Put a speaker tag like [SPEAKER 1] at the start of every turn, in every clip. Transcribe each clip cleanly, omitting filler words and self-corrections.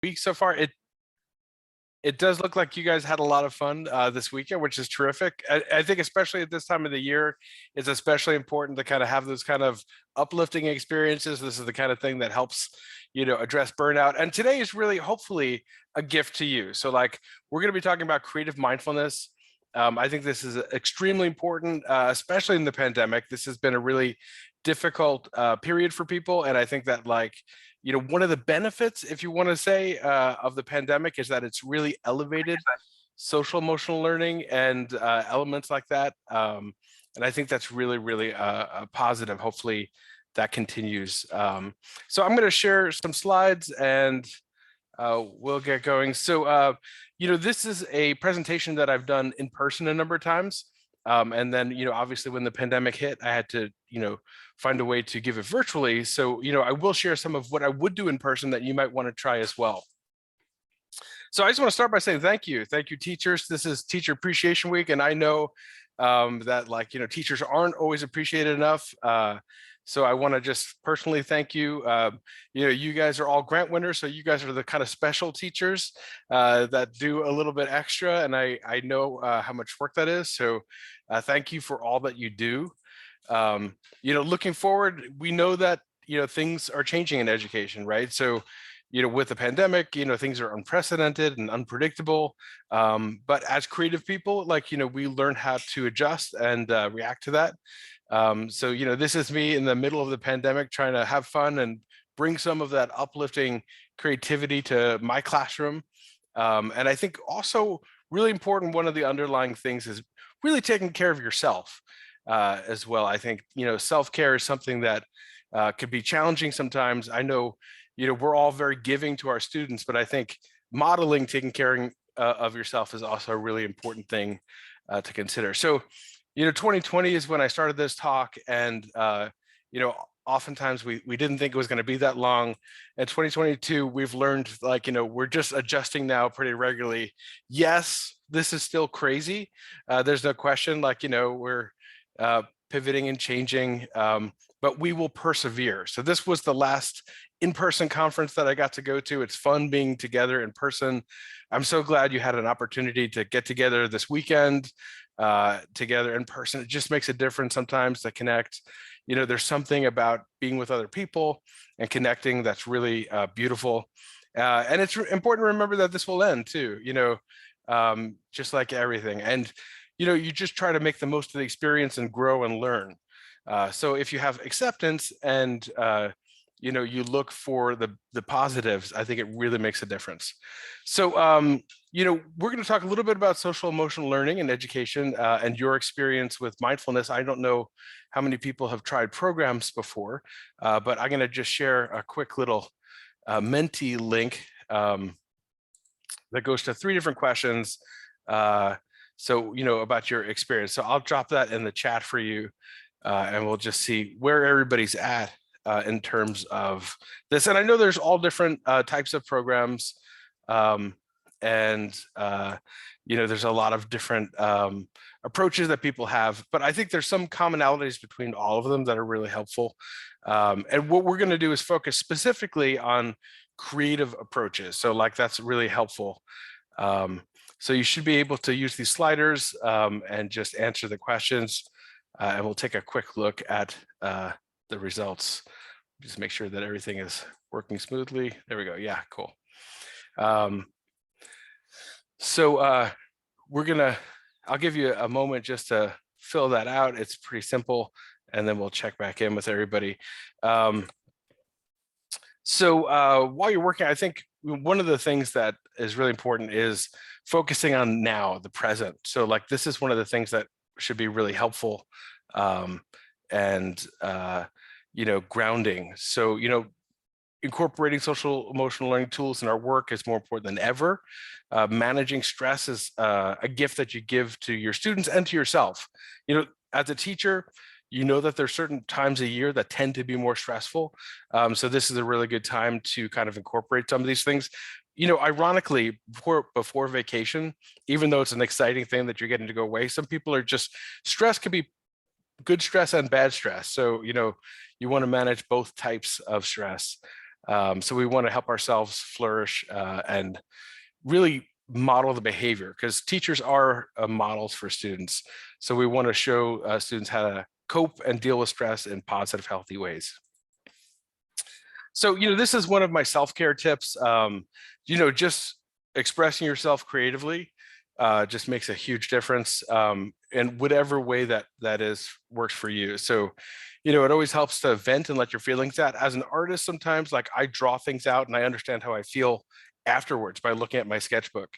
[SPEAKER 1] week so far. It does look like you guys had a lot of fun this weekend, which is terrific. I think especially at this time of the year, it's especially important to kind of have those kind of uplifting experiences. This is the kind of thing that helps, address burnout. And today is really, hopefully, a gift to you. So like, we're going to be talking about creative mindfulness. I think this is extremely important, especially in the pandemic. This has been a really difficult period for people. And I think that one of the benefits, if you want to say, of the pandemic is that it's really elevated social emotional learning and elements like that. And I think that's really, really a positive. Hopefully that continues. So I'm going to share some slides and we'll get going. So, this is a presentation that I've done in person a number of times. And then, obviously when the pandemic hit, I had to, find a way to give it virtually. So, I will share some of what I would do in person that you might want to try as well. So I just want to start by saying thank you. Thank you, teachers. This is Teacher Appreciation Week. And I know that teachers aren't always appreciated enough. So I want to just personally thank you. You guys are all grant winners, so you guys are the kind of special teachers that do a little bit extra, and I know how much work that is. So thank you for all that you do. Looking forward, we know that things are changing in education, right? So with the pandemic, things are unprecedented and unpredictable. But as creative people, we learn how to adjust and react to that. So, this is me in the middle of the pandemic trying to have fun and bring some of that uplifting creativity to my classroom. And I think also really important, one of the underlying things is really taking care of yourself as well. I think, self-care is something that could be challenging sometimes. I know, we're all very giving to our students, but I think modeling taking care of yourself is also a really important thing to consider. So, 2020 is when I started this talk, and oftentimes we didn't think it was going to be that long. And 2022, we've learned we're just adjusting now pretty regularly. Yes, this is still crazy. There's no question. We're pivoting and changing, but we will persevere. So this was the last in-person conference that I got to go to. It's fun being together in person. I'm so glad you had an opportunity to get together this weekend together in person. It just makes a difference sometimes to connect. There's something about being with other people and connecting that's really beautiful. And it's important to remember that this will end too, just like everything. And, you just try to make the most of the experience and grow and learn. So if you have acceptance and, you look for the positives, I think it really makes a difference. So, we're going to talk a little bit about social emotional learning and education and your experience with mindfulness. I don't know how many people have tried programs before, but I'm going to just share a quick little Menti link that goes to 3 different questions. So, about your experience. So I'll drop that in the chat for you and we'll just see where everybody's at in terms of this. And I know there's all different types of programs. There's a lot of different approaches that people have, but I think there's some commonalities between all of them that are really helpful. And what we're going to do is focus specifically on creative approaches. So that's really helpful. So you should be able to use these sliders and just answer the questions. And we'll take a quick look at the results. Just make sure that everything is working smoothly. There we go. Yeah, cool. I'll give you a moment just to fill that out. It's pretty simple, and then we'll check back in with everybody. While you're working, I think one of the things that is really important is focusing on now, the present. So this is one of the things that should be really helpful and grounding. So, incorporating social emotional learning tools in our work is more important than ever. Managing stress is a gift that you give to your students and to yourself. As a teacher, that there's certain times a year that tend to be more stressful. So this is a really good time to kind of incorporate some of these things. Ironically, before vacation, even though it's an exciting thing that you're getting to go away, some people are just, stress could be good stress and bad stress. So, you want to manage both types of stress. So we want to help ourselves flourish and really model the behavior, because teachers are models for students. So we want to show students how to cope and deal with stress in positive, healthy ways. So, this is one of my self-care tips. Just expressing yourself creatively just makes a huge difference in whatever way that is works for you. So, it always helps to vent and let your feelings out. As an artist, sometimes like I draw things out and I understand how I feel afterwards by looking at my sketchbook.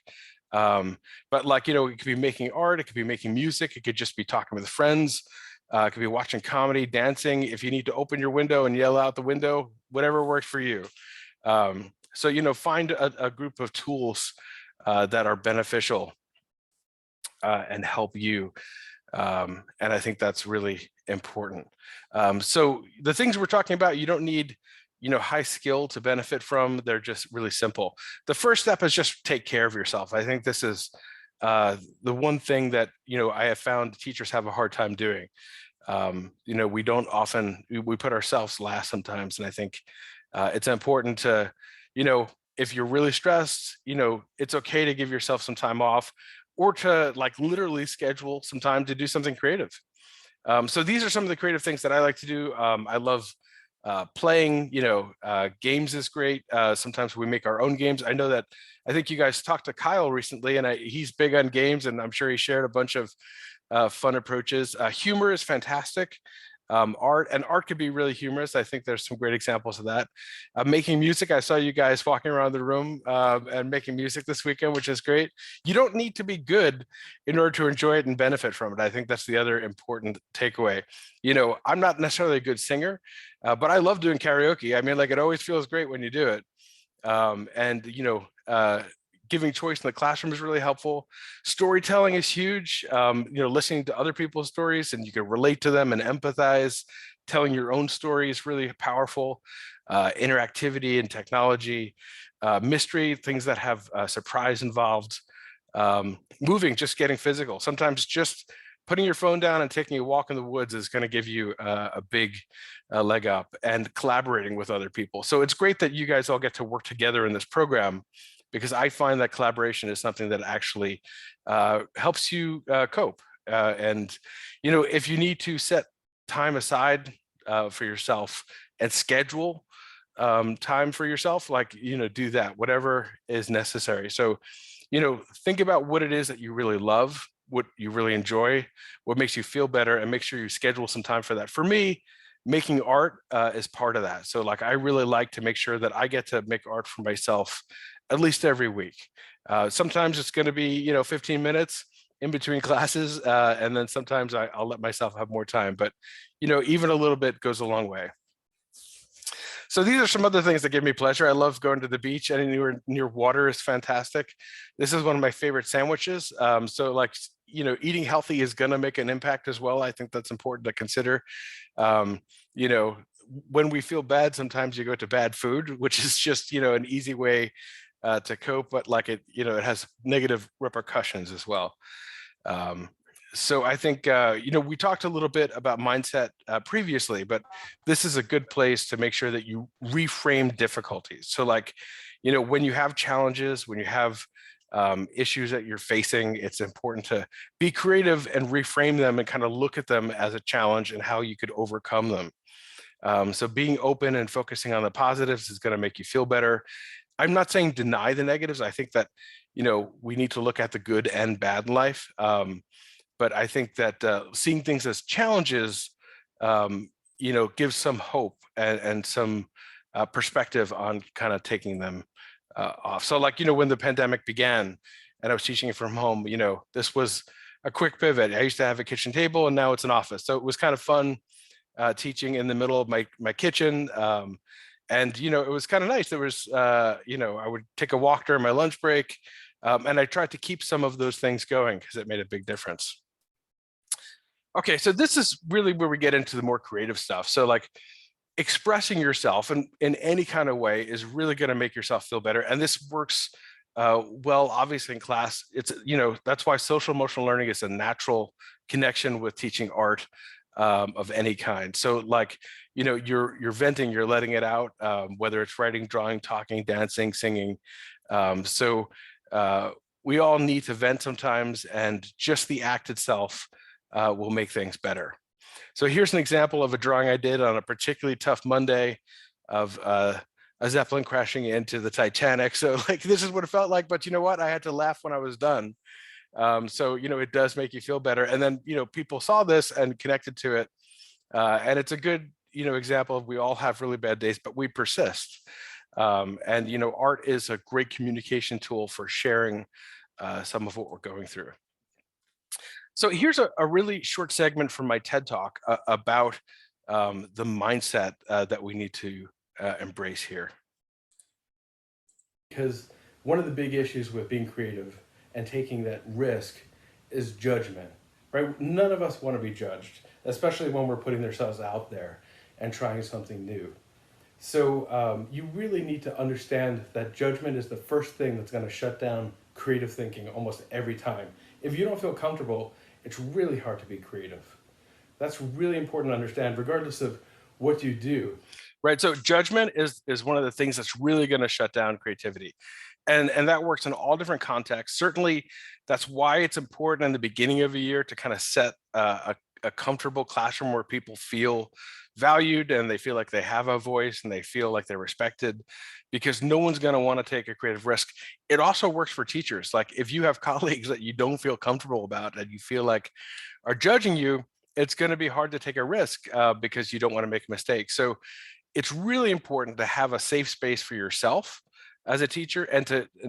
[SPEAKER 1] But like, it could be making art, it could be making music, it could just be talking with friends. It could be watching comedy, dancing. If you need to open your window and yell out the window, whatever works for you. So, find a group of tools that are beneficial and help you. And I think that's really important. So the things we're talking about, you don't need, high skill to benefit from. They're just really simple. The first step is just take care of yourself. I think this is the one thing that, I have found teachers have a hard time doing. We don't often, we put ourselves last sometimes. And I think it's important to, if you're really stressed, it's okay to give yourself some time off, or to like literally schedule some time to do something creative. So these are some of the creative things that I like to do. I love playing, games is great. Sometimes we make our own games. I think you guys talked to Kyle recently, and he's big on games, and I'm sure he shared a bunch of fun approaches. Humor is fantastic. Art could be really humorous. I think there's some great examples of that. Making music, I saw you guys walking around the room and making music this weekend, which is great. You don't need to be good in order to enjoy it and benefit from it. I think that's the other important takeaway. I'm not necessarily a good singer, but I love doing karaoke. I mean, like, it always feels great when you do it. Giving choice in the classroom is really helpful. Storytelling is huge. Listening to other people's stories and you can relate to them and empathize. Telling your own story is really powerful. Interactivity and technology, mystery, things that have surprise involved. Moving, just getting physical. Sometimes just putting your phone down and taking a walk in the woods is going to give you a big leg up, and collaborating with other people. So it's great that you guys all get to work together in this program, because I find that collaboration is something that actually helps you cope. If you need to set time aside for yourself and schedule time for yourself, do that, whatever is necessary. So, think about what it is that you really love, what you really enjoy, what makes you feel better, and make sure you schedule some time for that. For me, making art is part of that. So I really like to make sure that I get to make art for myself at least every week. Sometimes it's going to be, 15 minutes in between classes. And then sometimes I'll let myself have more time, but, even a little bit goes a long way. So these are some other things that give me pleasure. I love going to the beach. Anywhere near water is fantastic. This is one of my favorite sandwiches. Eating healthy is going to make an impact as well. I think that's important to consider. When we feel bad, sometimes you go to bad food, which is just, an easy way to cope, but it has negative repercussions as well. So I think, we talked a little bit about mindset previously, but this is a good place to make sure that you reframe difficulties. So when you have challenges, when you have issues that you're facing, it's important to be creative and reframe them and kind of look at them as a challenge and how you could overcome them. So being open and focusing on the positives is going to make you feel better. I'm not saying deny the negatives. I think that, we need to look at the good and bad in life. But I think that seeing things as challenges, gives some hope and some perspective on kind of taking them off. So when the pandemic began and I was teaching from home, this was a quick pivot. I used to have a kitchen table and now it's an office. So it was kind of fun teaching in the middle of my kitchen. It was kind of nice. There was, I would take a walk during my lunch break. And I tried to keep some of those things going because it made a big difference. Okay, so this is really where we get into the more creative stuff. So expressing yourself in any kind of way is really going to make yourself feel better. And this works well, obviously in class. It's, that's why social emotional learning is a natural connection with teaching art. of any kind. So like, you're venting, you're letting it out, whether it's writing, drawing, talking, dancing, singing. So we all need to vent sometimes, and just the act itself will make things better. So here's an example of a drawing I did on a particularly tough Monday of a Zeppelin crashing into the Titanic. So like, this is what it felt like, but you know what? I had to laugh when I was done. So, it does make you feel better. And then, people saw this and connected to it. And it's a good, example of, we all have really bad days, but we persist. And, art is a great communication tool for sharing some of what we're going through. So here's a really short segment from my TED Talk about the mindset that we need to embrace here.
[SPEAKER 2] Because one of the big issues with being creative and taking that risk is judgment, right? None of us want to be judged, especially when we're putting ourselves out there and trying something new. So you really need to understand that judgment is the first thing that's going to shut down creative thinking almost every time. If you don't feel comfortable, it's really hard to be creative. That's really important to understand, regardless of what you do.
[SPEAKER 1] Right. So judgment is one of the things that's really going to shut down creativity. And that works in all different contexts. Certainly, that's why it's important in the beginning of a year to kind of set a comfortable classroom where people feel valued and they feel like they have a voice and they feel like they're respected, because no one's going to want to take a creative risk. It also works for teachers. Like, if you have colleagues that you don't feel comfortable about and you feel like are judging you, it's going to be hard to take a risk because you don't want to make a mistake. So it's really important to have a safe space for yourself as a teacher, and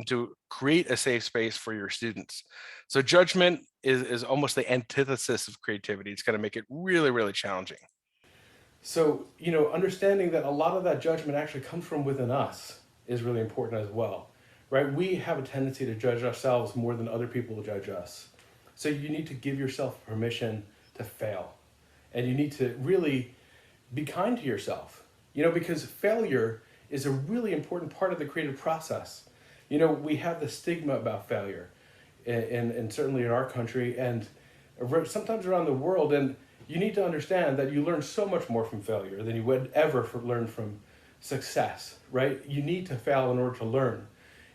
[SPEAKER 1] to create a safe space for your students. So judgment is almost the antithesis of creativity. It's going to make it really, really challenging.
[SPEAKER 2] So, understanding that a lot of that judgment actually comes from within us is really important as well, right? We have a tendency to judge ourselves more than other people judge us. So you need to give yourself permission to fail. And you need to really be kind to yourself, because failure is a really important part of the creative process. We have the stigma about failure, and certainly in our country and sometimes around the world. And you need to understand that you learn so much more from failure than you would ever learn from success, right? You need to fail in order to learn.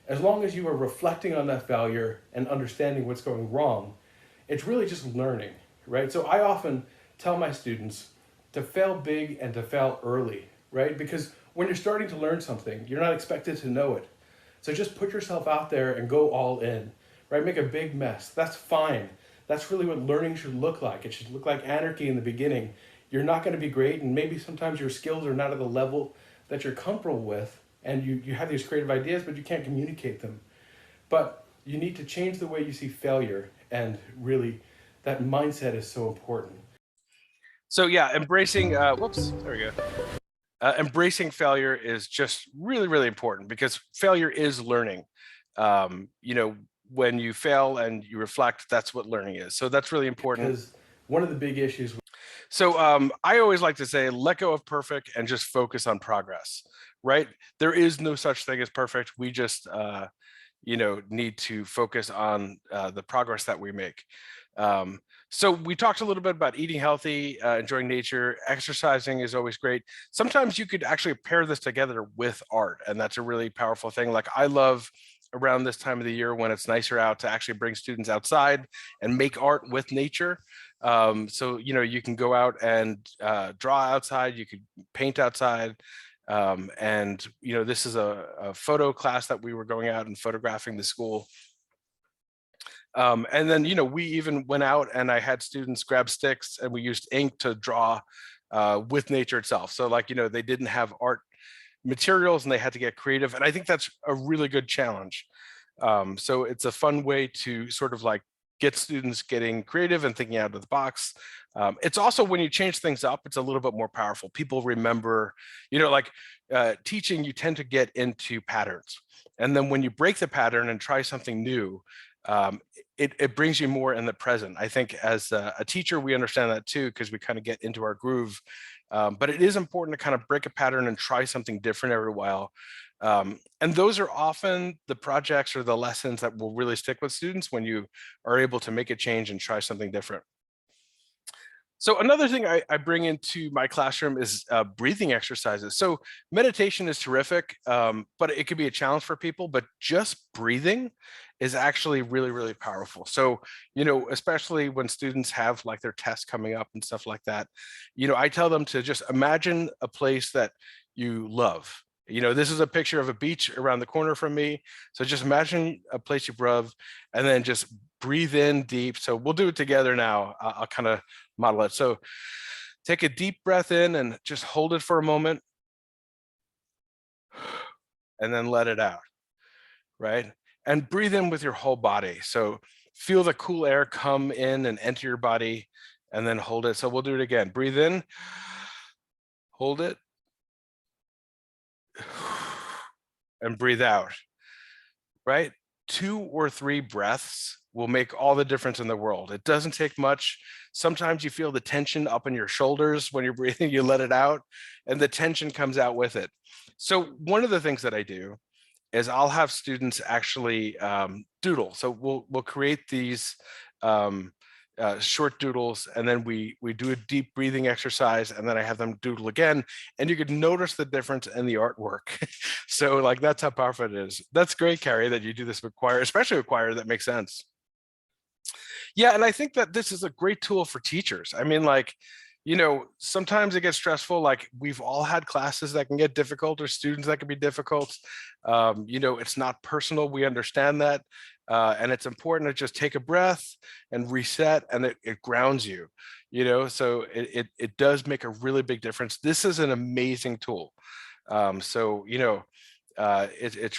[SPEAKER 2] As long as you are reflecting on that failure and understanding what's going wrong, it's really just learning, right? So I often tell my students to fail big and to fail early, right? Because when you're starting to learn something, you're not expected to know it. So just put yourself out there and go all in, right? Make a big mess. That's fine. That's really what learning should look like. It should look like anarchy in the beginning. You're not going to be great, and maybe sometimes your skills are not at the level that you're comfortable with, and you have these creative ideas, but you can't communicate them. But you need to change the way you see failure, and really that mindset is so important.
[SPEAKER 1] So yeah, embracing, whoops, there we go. Embracing failure is just really, really important, because failure is learning. When you fail and you reflect, that's what learning is. So that's really important.
[SPEAKER 2] Because one of the big issues.
[SPEAKER 1] So I always like to say, let go of perfect and just focus on progress, right? There is no such thing as perfect. We just, need to focus on the progress that we make. So we talked a little bit about eating healthy, enjoying nature. Exercising is always great. Sometimes you could actually pair this together with art, and that's a really powerful thing. Like, I love around this time of the year, when it's nicer out, to actually bring students outside and make art with nature. So you can go out and draw outside, you could paint outside. And this is a photo class that we were going out and photographing the school. And then, we even went out and I had students grab sticks and we used ink to draw with nature itself. So like, they didn't have art materials and they had to get creative. And I think that's a really good challenge. So it's a fun way to sort of like get students getting creative and thinking out of the box. It's also, when you change things up, it's a little bit more powerful. People remember, teaching, you tend to get into patterns. And then when you break the pattern and try something new, it brings you more in the present. I think as a teacher, we understand that too, because we kind of get into our groove. But it is important to kind of break a pattern and try something different every while. And those are often the projects or the lessons that will really stick with students, when you are able to make a change and try something different. So another thing I bring into my classroom is breathing exercises. So meditation is terrific, but it could be a challenge for people. But just breathing is actually really, really powerful. So, especially when students have like their tests coming up and stuff like that, I tell them to just imagine a place that you love. This is a picture of a beach around the corner from me. So just imagine a place you love, and then just breathe in deep. So we'll do it together now. I'll kind of model it. So take a deep breath in and just hold it for a moment and then let it out, right? And breathe in with your whole body. So feel the cool air come in and enter your body and then hold it. So we'll do it again. Breathe in, hold it, and breathe out, right? 2 or 3 breaths will make all the difference in the world. It doesn't take much. Sometimes you feel the tension up in your shoulders when you're breathing, you let it out, and the tension comes out with it. So one of the things that I do is I'll have students actually doodle. So we'll create these short doodles, and then we do a deep breathing exercise, and then I have them doodle again, and you could notice the difference in the artwork. So like that's how powerful it is. That's great, Carrie, that you do this with choir, especially with choir. That makes sense. Yeah, and I think that this is a great tool for teachers. I mean, like, sometimes it gets stressful. Like we've all had classes that can get difficult or students that can be difficult. It's not personal. We understand that. And it's important to just take a breath and reset, and it grounds you, so it does make a really big difference. This is an amazing tool. It's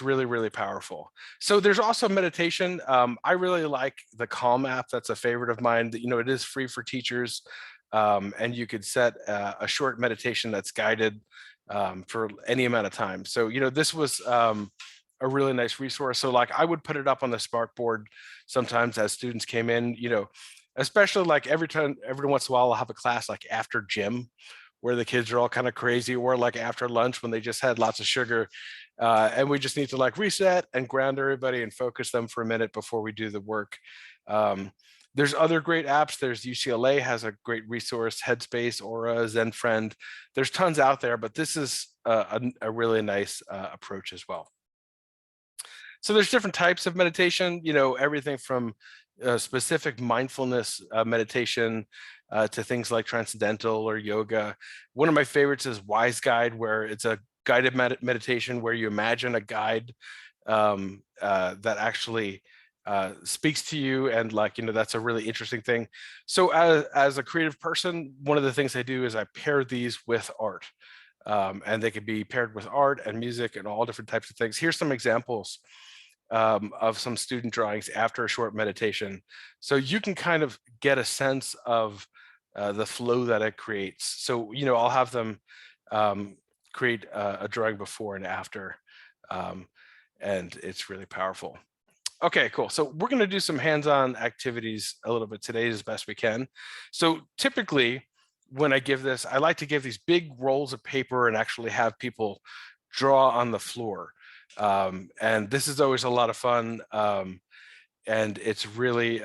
[SPEAKER 1] really, really powerful. So there's also meditation. I really like the Calm app. That's a favorite of mine. It is free for teachers, and you could set a short meditation that's guided for any amount of time. So this was a really nice resource. So like I would put it up on the Spark board sometimes as students came in. Especially like every once in a while I'll have a class like after gym, where the kids are all kind of crazy, or like after lunch when they just had lots of sugar. And we just need to like reset and ground everybody and focus them for a minute before we do the work. There's other great apps. There's UCLA has a great resource, Headspace, Aura, ZenFriend. There's tons out there, but this is a really nice approach as well. So there's different types of meditation, everything from specific mindfulness meditation to things like transcendental or yoga. One of my favorites is Wise Guide, where it's a guided meditation where you imagine a guide that actually speaks to you, and that's a really interesting thing. So as a creative person, one of the things I do is I pair these with art, and they can be paired with art and music and all different types of things. Here's some examples of some student drawings after a short meditation, so you can kind of get a sense of the flow that it creates. So I'll have them create a drawing before and after, and it's really powerful. Okay, cool. So we're going to do some hands-on activities a little bit today as best we can. So typically when I give this, I like to give these big rolls of paper and actually have people draw on the floor. And this is always a lot of fun. And it's really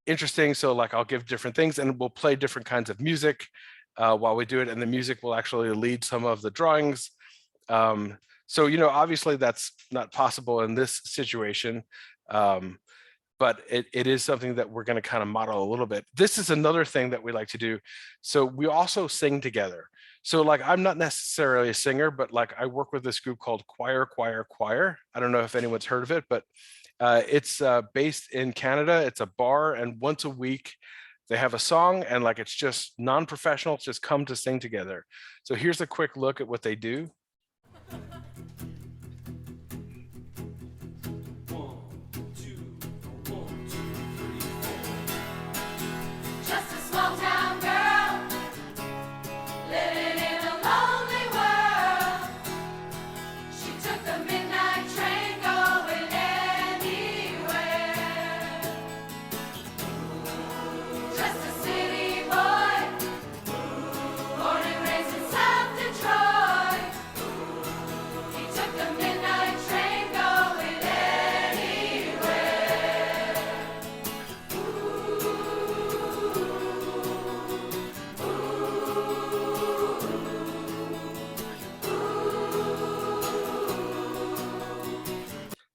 [SPEAKER 1] interesting. So like I'll give different things, and we'll play different kinds of music while we do it. And the music will actually lead some of the drawings. So, obviously that's not possible in this situation, but it is something that we're going to kind of model a little bit. This is another thing that we like to do. So we also sing together. So like, I'm not necessarily a singer, but like I work with this group called Choir. I don't know if anyone's heard of it, but it's based in Canada. It's a bar, and once a week they have a song, and like it's just non-professionals just come to sing together. So here's a quick look at what they do.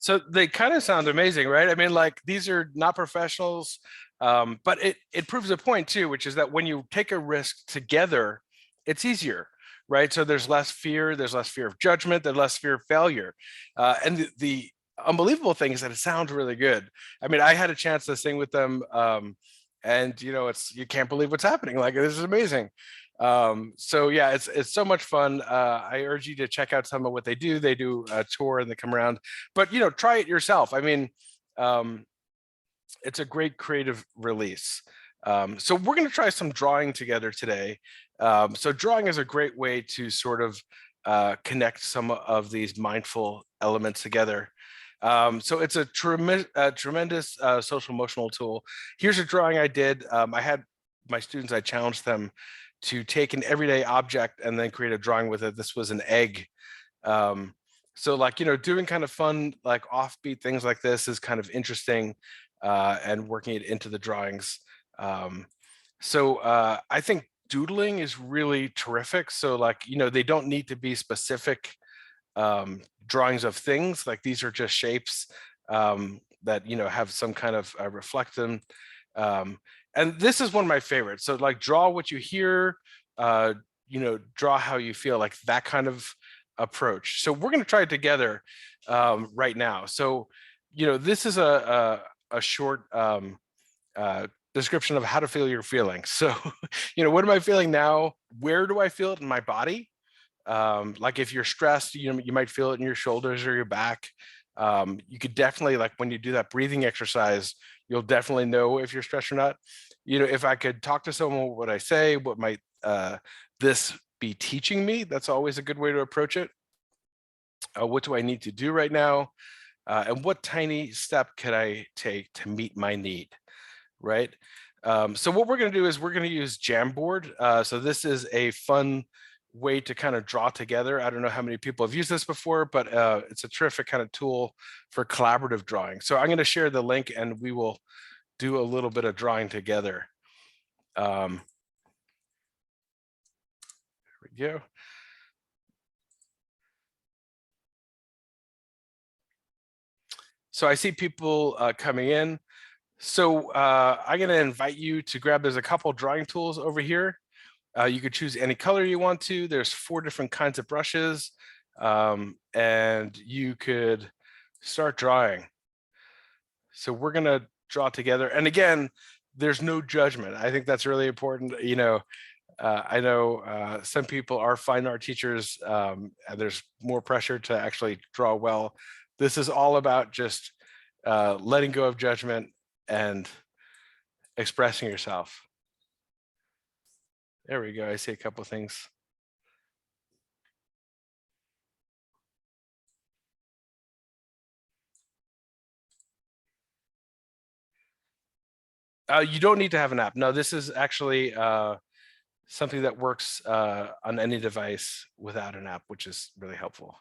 [SPEAKER 1] So they kind of sound amazing, right? I mean, like these are not professionals, but it proves a point too, which is that when you take a risk together, it's easier, right? So there's less fear of judgment, there's less fear of failure, and the unbelievable thing is that it sounds really good. I mean, I had a chance to sing with them, and it's you can't believe what's happening. Like this is amazing. So yeah, it's so much fun. I urge you to check out some of what they do. They do a tour and they come around, but try it yourself. I mean, um, it's a great creative release. So we're going to try some drawing together today. So drawing is a great way to sort of connect some of these mindful elements together. So it's a tremendous social emotional tool. Here's a drawing I did. I had my students, I challenged them to take an everyday object and then create a drawing with it. This was an egg. Um, so like, doing kind of fun, like offbeat things like this is kind of interesting, and working it into the drawings. Um, so I think doodling is really terrific. So like, they don't need to be specific drawings of things. Like these are just shapes that have some kind of reflect them. Um, and this is one of my favorites. So like draw what you hear, uh, draw how you feel, like that kind of approach. So we're going to try it together right now. So this is a short description of how to feel your feelings. So what am I feeling now? Where do I feel it in my body? Like if you're stressed, you might feel it in your shoulders or your back. You could definitely, like when you do that breathing exercise, you'll definitely know if you're stressed or not. If I could talk to someone, what would I say? What might this be teaching me? That's always a good way to approach it. What do I need to do right now? And what tiny step could I take to meet my need? Right. So what we're going to do is we're going to use Jamboard. So this is a fun way to kind of draw together. I don't know how many people have used this before, but it's a terrific kind of tool for collaborative drawing. So I'm going to share the link and we will do a little bit of drawing together. There we go. So I see people coming in. So I'm going to invite you to grab, there's a couple drawing tools over here. You could choose any color you want to. There's 4 different kinds of brushes, and you could start drawing. So we're going to draw together. And again, there's no judgment. I think that's really important. I know some people are fine art teachers, and there's more pressure to actually draw well. This is all about just letting go of judgment and expressing yourself. There we go. I see a couple things. You don't need to have an app. No, this is actually something that works on any device without an app, which is really helpful.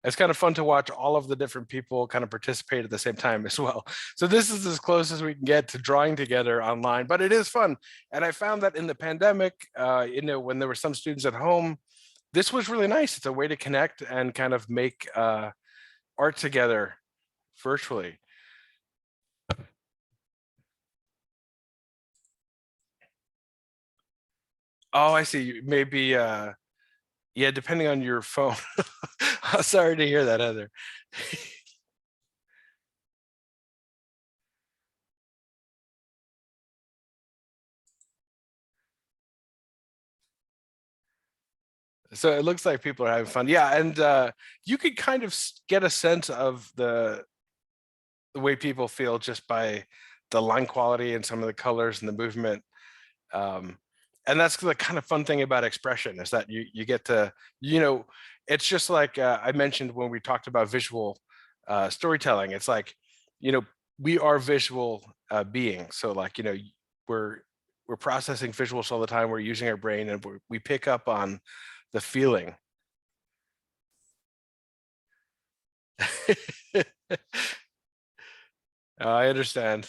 [SPEAKER 1] It's kind of fun to watch all of the different people kind of participate at the same time as well. So this is as close as we can get to drawing together online, but it is fun. And I found that in the pandemic, when there were some students at home, this was really nice. It's a way to connect and kind of make art together virtually. Oh, I see. Maybe, yeah, depending on your phone. Sorry to hear that, Heather. So it looks like people are having fun. Yeah, and you could kind of get a sense of the way people feel just by the line quality and some of the colors and the movement. Um, and that's the kind of fun thing about expression is that you get to, it's just like I mentioned when we talked about visual storytelling. It's like, you know, we are visual beings. So like, we're we're processing visuals all the time. We're using our brain and we pick up on the feeling. I understand.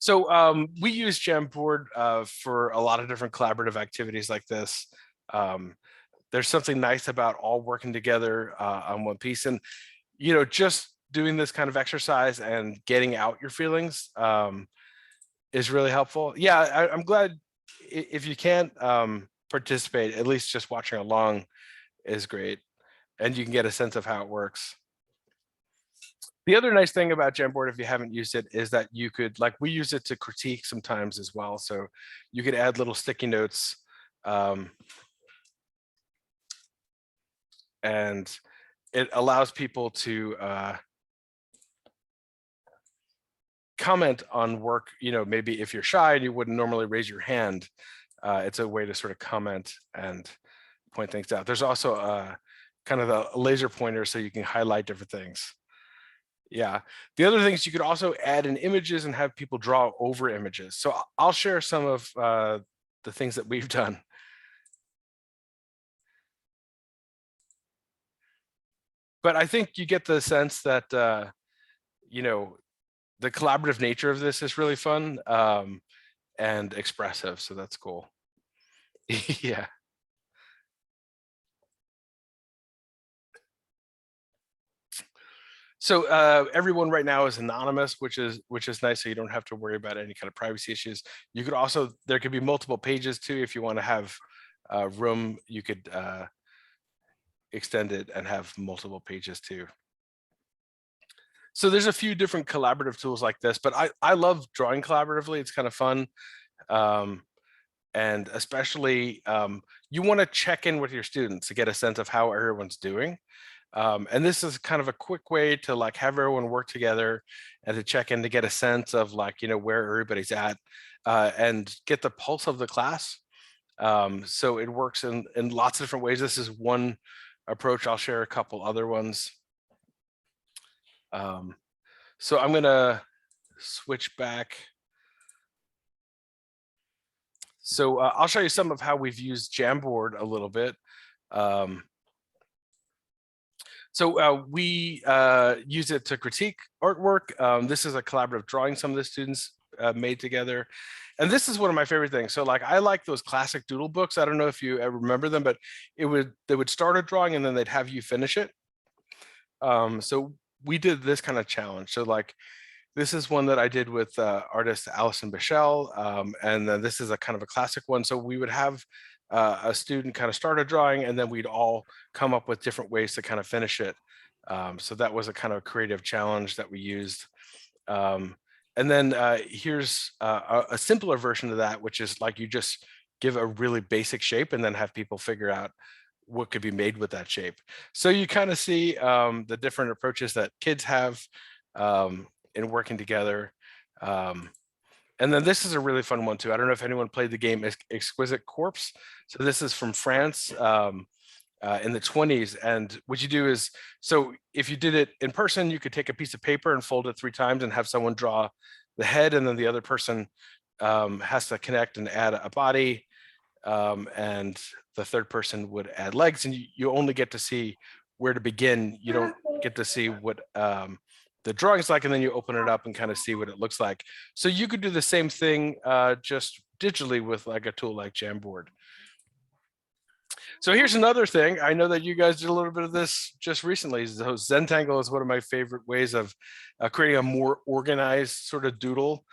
[SPEAKER 1] So we use Jamboard for a lot of different collaborative activities like this. Um, there's something nice about all working together on one piece, and just doing this kind of exercise and getting out your feelings is really helpful. Yeah, I'm glad if you can't participate, at least just watching along is great, and you can get a sense of how it works. The other nice thing about Jamboard, if you haven't used it, is that you could, like, we use it to critique sometimes as well. So you could add little sticky notes, um, and it allows people to comment on work. Maybe if you're shy and you wouldn't normally raise your hand, it's a way to sort of comment and point things out. There's also kind of a laser pointer so you can highlight different things. Yeah. The other thing is you could also add in images and have people draw over images. So I'll share some of the things that we've done. But I think you get the sense that, the collaborative nature of this is really fun and expressive. So that's cool. Yeah. So everyone right now is anonymous, which is nice. So you don't have to worry about any kind of privacy issues. You could also, there could be multiple pages too. If you want to have room, you could extend it and have multiple pages too. So there's a few different collaborative tools like this, but I love drawing collaboratively. It's kind of fun. And especially you want to check in with your students to get a sense of how everyone's doing. And this is kind of a quick way to like have everyone work together and to check in to get a sense of like, where everybody's at and get the pulse of the class. So it works in lots of different ways. This is one approach. I'll share a couple other ones. So I'm going to switch back. So I'll show you some of how we've used Jamboard a little bit. So we use it to critique artwork. This is a collaborative drawing some of the students made together. And this is one of my favorite things. So like I like those classic doodle books. I don't know if you ever remember them, but they would start a drawing and then they'd have you finish it. So we did this kind of challenge. So like this is one that I did with artist Alison Bichelle, and then this is a kind of a classic one. So we would have a student kind of start a drawing, and then we'd all come up with different ways to kind of finish it. So that was a kind of creative challenge that we used. And then here's a simpler version of that, which is like you just give a really basic shape and then have people figure out what could be made with that shape. So you kind of see the different approaches that kids have in working together. And then this is a really fun one too. I don't know if anyone played the game Exquisite Corpse. So this is from France in the 20s. And what you do is, so if you did it in person, you could take a piece of paper and fold it 3 times and have someone draw the head, and then the other person has to connect and add a body, and the third person would add legs, and you only get to see where to begin. You don't get to see what the drawing's like, and then you open it up and kind of see what it looks like. So you could do the same thing just digitally with like a tool like Jamboard. So here's another thing. I know that you guys did a little bit of this just recently. So Zentangle is one of my favorite ways of creating a more organized sort of doodle.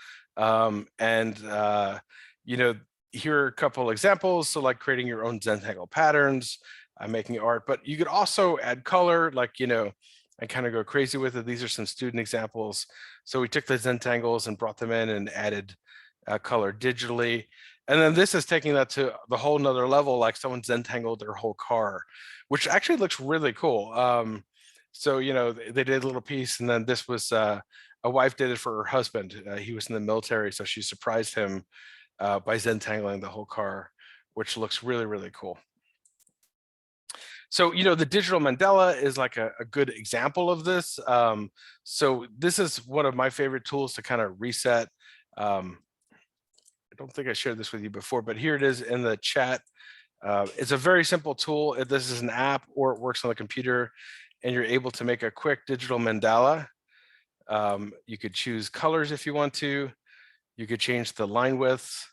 [SPEAKER 1] Here are a couple examples. So like creating your own Zentangle patterns, making art, but you could also add color, like, and kind of go crazy with it. These are some student examples. So we took the Zentangles and brought them in and added color digitally. And then this is taking that to the whole nother level, like someone Zentangled their whole car, which actually looks really cool. So, they did a little piece, and then this was a wife did it for her husband. He was in the military, so she surprised him by Zentangling the whole car, which looks really, really cool. So, the digital mandala is like a good example of this. So this is one of my favorite tools to kind of reset. I don't think I shared this with you before, but here it is in the chat. It's a very simple tool. If this is an app or it works on the computer, and you're able to make a quick digital mandala. You could choose colors if you want to. You could change the line widths.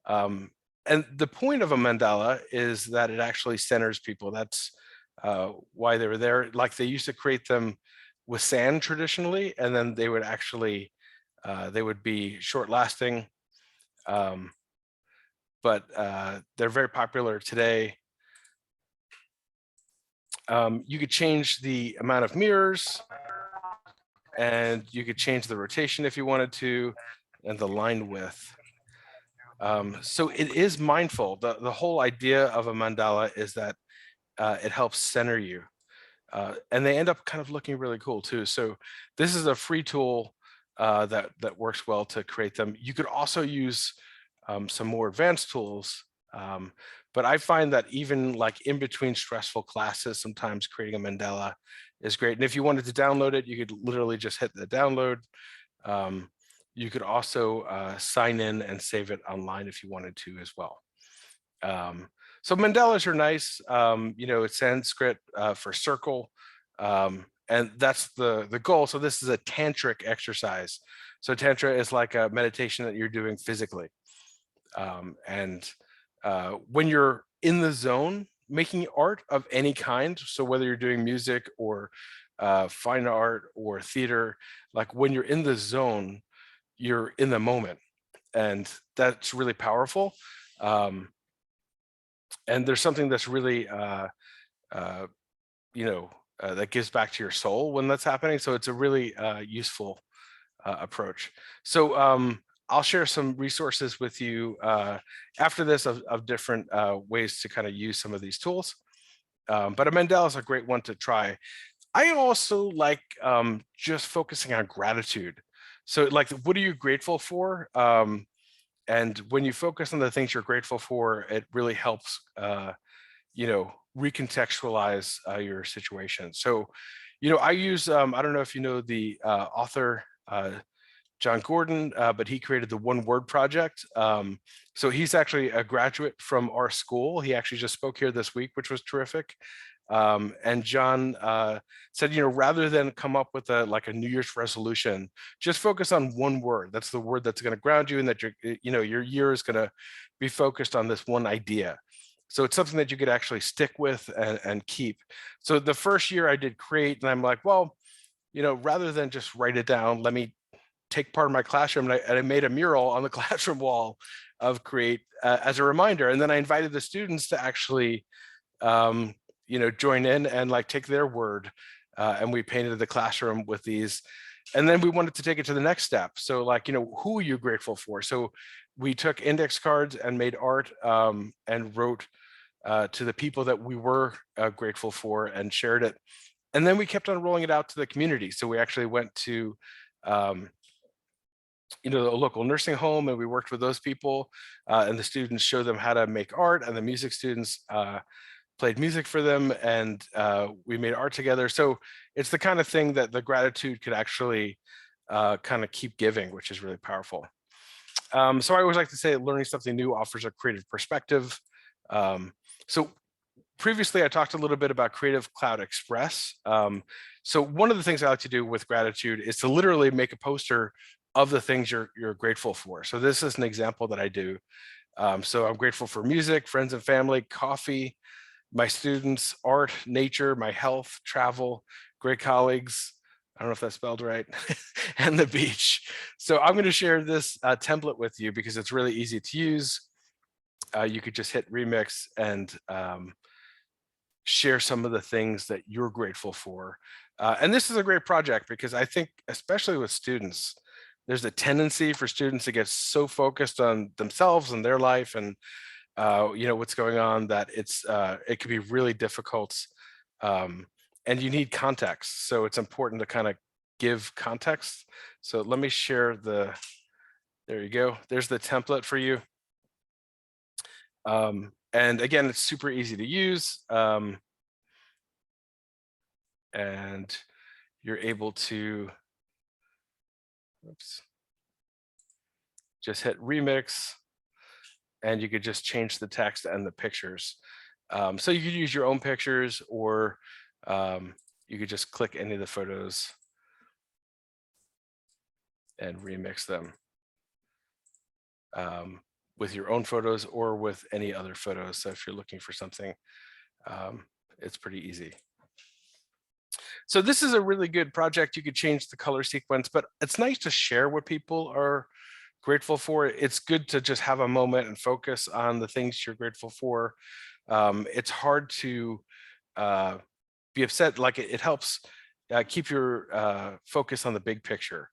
[SPEAKER 1] Um, and the point of a mandala is that it actually centers people. That's why they were there. Like they used to create them with sand traditionally, and then they would actually they would be short lasting. Um, but they're very popular today. You could change the amount of mirrors, and you could change the rotation if you wanted to, and the line width. So it is mindful. The whole idea of a mandala is that it helps center you. And they end up kind of looking really cool too. So this is a free tool that works well to create them. You could also use some more advanced tools, but I find that even like in between stressful classes, sometimes creating a mandala is great. And if you wanted to download it, you could literally just hit the download. You could also sign in and save it online if you wanted to as well. So mandalas are nice. It's Sanskrit for circle, and that's the goal. So this is a tantric exercise. So tantra is like a meditation that you're doing physically, and when you're in the zone, making art of any kind. So whether you're doing music or fine art or theater, like when you're in the zone, you're in the moment, and that's really powerful. And there's something that's really uh, that gives back to your soul when that's happening. So it's a really useful approach. So I'll share some resources with you after this of different ways to kind of use some of these tools. But a mandala is a great one to try. I also like just focusing on gratitude. So like, what are you grateful for? And when you focus on the things you're grateful for, it really helps recontextualize your situation. So I use I don't know if you know the author John Gordon, but he created the One Word Project. So he's actually a graduate from our school. He actually just spoke here this week, which was terrific. And John said, rather than come up with a New Year's resolution, just focus on one word. That's the word that's going to ground you, and that your year is going to be focused on this one idea. So it's something that you could actually stick with and keep. So the first year I did create, and I'm like, well, rather than just write it down, let me take part of my classroom, and I made a mural on the classroom wall of create as a reminder. And then I invited the students to actually, join in and like take their word. And we painted the classroom with these. And then we wanted to take it to the next step. So like, who are you grateful for? So we took index cards and made art and wrote to the people that we were grateful for and shared it. And then we kept on rolling it out to the community. So we actually went to a local nursing home, and we worked with those people, and the students showed them how to make art, and the music students played music for them, and we made art together. So it's the kind of thing that the gratitude could actually kind of keep giving, which is really powerful. So I always like to say that learning something new offers a creative perspective. So previously I talked a little bit about Creative Cloud Express. So one of the things I like to do with gratitude is to literally make a poster of the things you're grateful for. So this is an example that I do. So I'm grateful for music, friends and family, coffee, my students, art, nature, my health, travel, great colleagues. I don't know if that's spelled right, and the beach. So I'm going to share this template with you because it's really easy to use. You could just hit remix and share some of the things that you're grateful for. And this is a great project because I think, especially with students, there's a tendency for students to get so focused on themselves and their life and what's going on, that it can be really difficult, and you need context. So it's important to kind of give context. So let me share there you go. There's the template for you. And again, it's super easy to use. And you're able to, oops, just hit remix, and you could just change the text and the pictures. So you could use your own pictures, or you could just click any of the photos and remix them. with your own photos or with any other photos. So if you're looking for something, it's pretty easy. So this is a really good project. You could change the color sequence, but it's nice to share what people are grateful for. It's good to just have a moment and focus on the things you're grateful for. It's hard to be upset. Like it helps keep your focus on the big picture.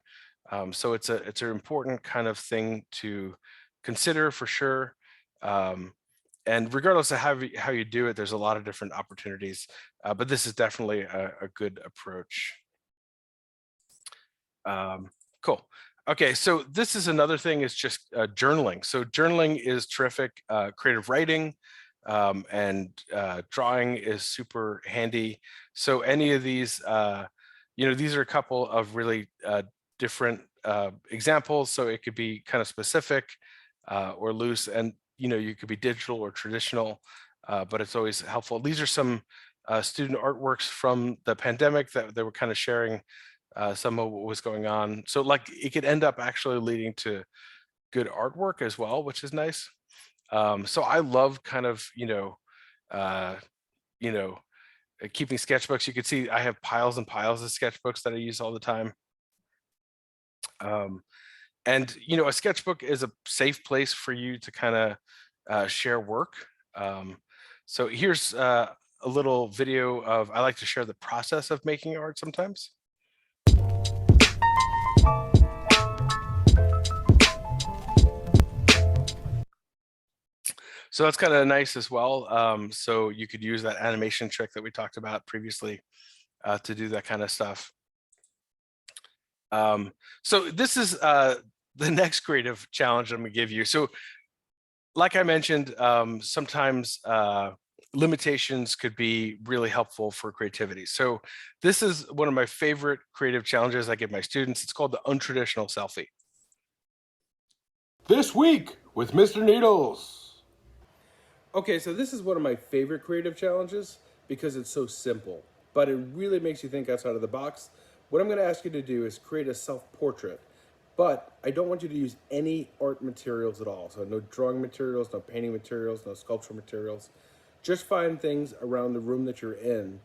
[SPEAKER 1] So it's an important kind of thing to consider for sure. And regardless of how you do it, there's a lot of different opportunities, but this is definitely a good approach. Cool. Okay, so this is another thing is just journaling. So journaling is terrific. Creative writing and drawing is super handy. So any of these, these are a couple of really different examples. So it could be kind of specific or loose, and you could be digital or traditional, but it's always helpful. These are some student artworks from the pandemic that they were kind of sharing some of what was going on. So like it could end up actually leading to good artwork as well, which is nice. So I love kind of, uh, you know, keeping sketchbooks. You can see I have piles and piles of sketchbooks that I use all the time. Um, and a sketchbook is a safe place for you to kind of share work. So here's a little video of, I like to share the process of making art sometimes. So that's kind of nice as well. So you could use that animation trick that we talked about previously to do that kind of stuff. So this is the next creative challenge I'm gonna give you. So like I mentioned, sometimes limitations could be really helpful for creativity. So this is one of my favorite creative challenges I give my students. It's called the untraditional selfie.
[SPEAKER 2] This week with Mr. Needles. Okay, so this is one of my favorite creative challenges because it's so simple, but it really makes you think outside of the box. What I'm going to ask you to do is create a self-portrait, but I don't want you to use any art materials at all. So no drawing materials, no painting materials, no sculpture materials. Just find things around the room that you're in,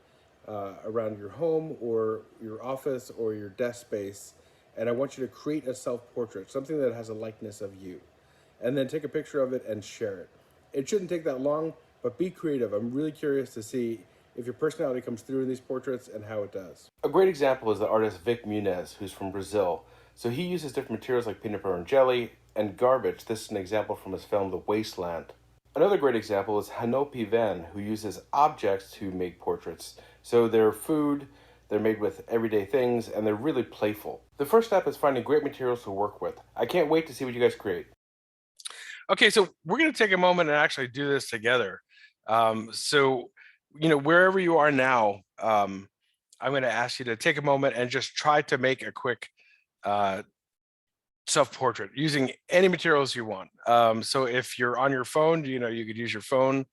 [SPEAKER 2] around your home or your office or your desk space, and I want you to create a self-portrait, something that has a likeness of you, and then take a picture of it and share it. It shouldn't take that long, but be creative. I'm really curious to see if your personality comes through in these portraits and how it does. A great example is the artist Vic Muniz, who's from Brazil. So he uses different materials like peanut butter and jelly and garbage. This is an example from his film The Wasteland. Another great example is Hanopi Van, who uses objects to make portraits. So they're food, they're made with everyday things, and they're really playful. The first step is finding great materials to work with. I can't wait to see what you guys create.
[SPEAKER 1] Okay, so we're going to take a moment and actually do this together. So, wherever you are now, I'm going to ask you to take a moment and just try to make a quick self-portrait using any materials you want. So if you're on your phone, you could use your phone.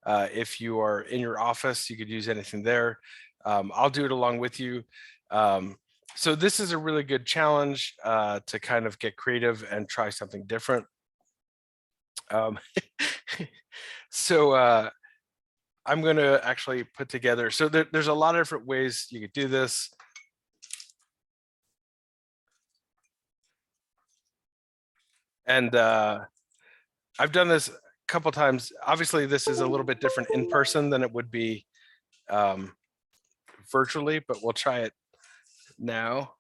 [SPEAKER 1] If you are in your office, you could use anything there. I'll do it along with you. So this is a really good challenge to kind of get creative and try something different. So I'm going to actually put together, so there's a lot of different ways you could do this. And I've done this a couple times. Obviously, this is a little bit different in person than it would be virtually, but we'll try it now.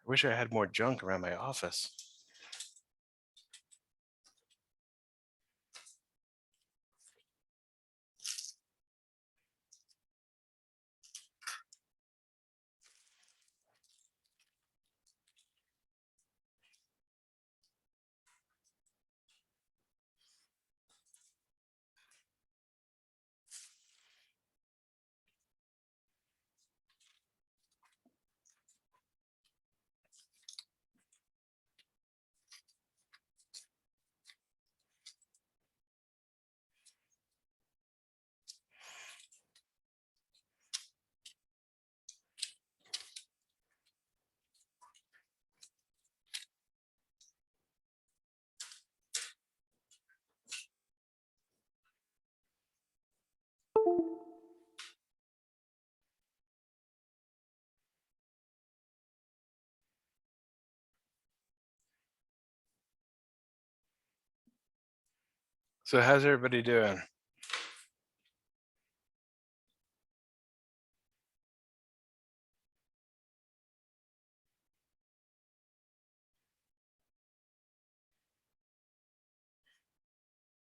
[SPEAKER 1] I wish I had more junk around my office. So how's everybody doing?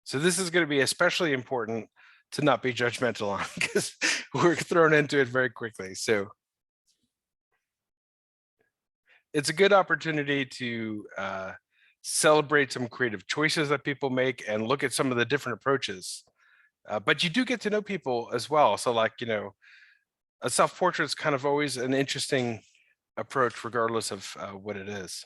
[SPEAKER 1] So this is going to be especially important to not be judgmental on because we're thrown into it very quickly. So it's a good opportunity to celebrate some creative choices that people make and look at some of the different approaches. But you do get to know people as well. So like, a self-portrait is kind of always an interesting approach regardless of what it is.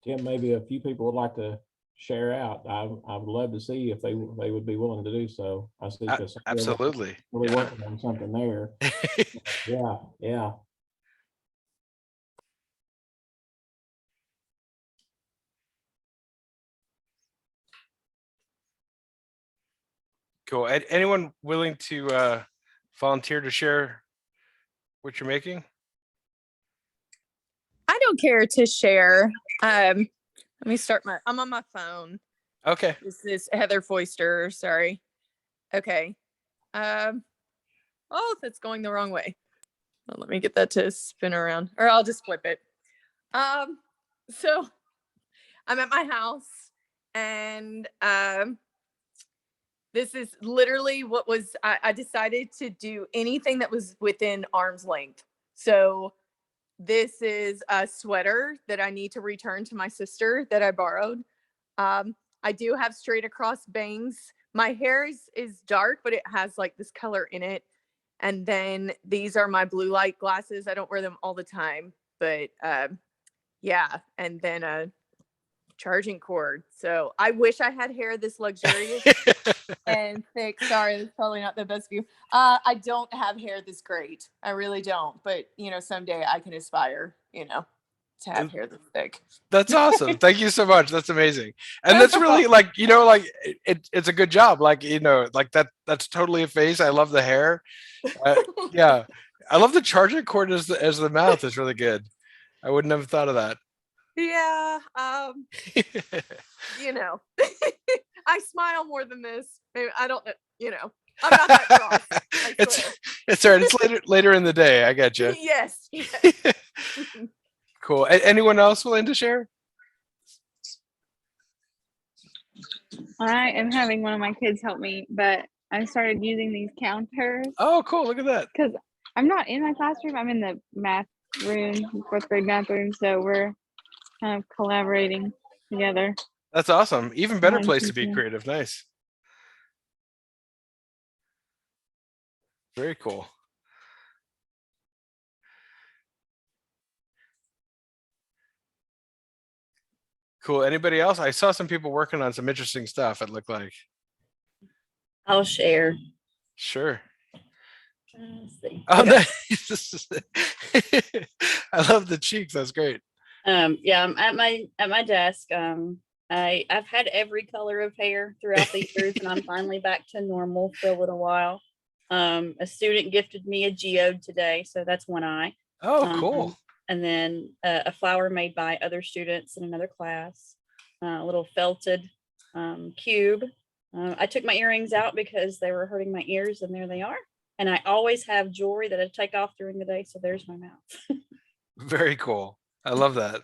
[SPEAKER 3] Tim, maybe a few people would like to share out. I would love to see if they would be willing to do so. I see because
[SPEAKER 1] Absolutely.
[SPEAKER 3] really
[SPEAKER 1] Yeah.
[SPEAKER 3] working on something there. Yeah, yeah.
[SPEAKER 1] Cool. Anyone willing to volunteer to share what you're making?
[SPEAKER 4] I don't care to share. Let me start I'm on my phone.
[SPEAKER 1] Okay.
[SPEAKER 4] This is Heather Foister. Sorry. Okay. Oh, that's going the wrong way. Well, let me get that to spin around, or I'll just flip it. So I'm at my house, and this is literally what was I decided to do anything that was within arm's length. So this is a sweater that I need to return to my sister that I borrowed. I do have straight across bangs. My hair is dark, but it has like this color in it. And then these are my blue light glasses. I don't wear them all the time, but yeah. And then a charging cord. So I wish I had hair this luxurious and thick. Sorry, that's probably not the best view. I don't have hair this great. I really don't. But someday I can aspire, to have hair this thick.
[SPEAKER 1] That's awesome. Thank you so much. That's amazing. And that's really like, it's a good job. Like, like that's totally a face. I love the hair. Yeah. I love the charging cord as the mouth is really good. I wouldn't have thought of that.
[SPEAKER 4] Yeah. I smile more than this. Maybe I don't know. I'm not that cross.
[SPEAKER 1] It's all right. It's later in the day. I got you.
[SPEAKER 4] Yes.
[SPEAKER 1] Cool. Anyone else willing to share?
[SPEAKER 5] I am having one of my kids help me, but I started using these counters.
[SPEAKER 1] Oh, cool. Look at that.
[SPEAKER 5] Because I'm not in my classroom. I'm in the math room, fourth grade math room. So we're kind of collaborating together.
[SPEAKER 1] That's awesome. Even better place to be creative. Nice. Very cool. Cool. Anybody else? I saw some people working on some interesting stuff, it looked like.
[SPEAKER 6] I'll share.
[SPEAKER 1] Sure.
[SPEAKER 6] Let's see.
[SPEAKER 1] Oh, nice. I love the cheeks. That's great.
[SPEAKER 6] Yeah, I'm at my desk. I've had every color of hair throughout the years, and I'm finally back to normal for a little while. A student gifted me a geode today, so that's one eye.
[SPEAKER 1] Oh, cool.
[SPEAKER 6] And then a flower made by other students in another class. little felted cube. I took my earrings out because they were hurting my ears, and there they are. And I always have jewelry that I take off during the day. So there's my mouth.
[SPEAKER 1] Very cool. I love that.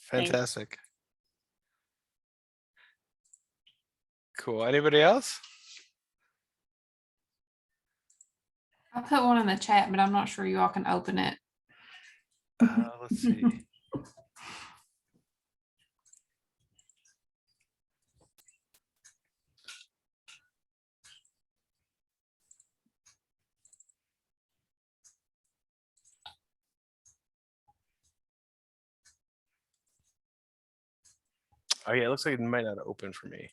[SPEAKER 6] Thanks.
[SPEAKER 1] Fantastic. Cool. Anybody else?
[SPEAKER 7] I put one in the chat, but I'm not sure you all can open it.
[SPEAKER 1] Let's see. Oh yeah, it looks like it might not open for me.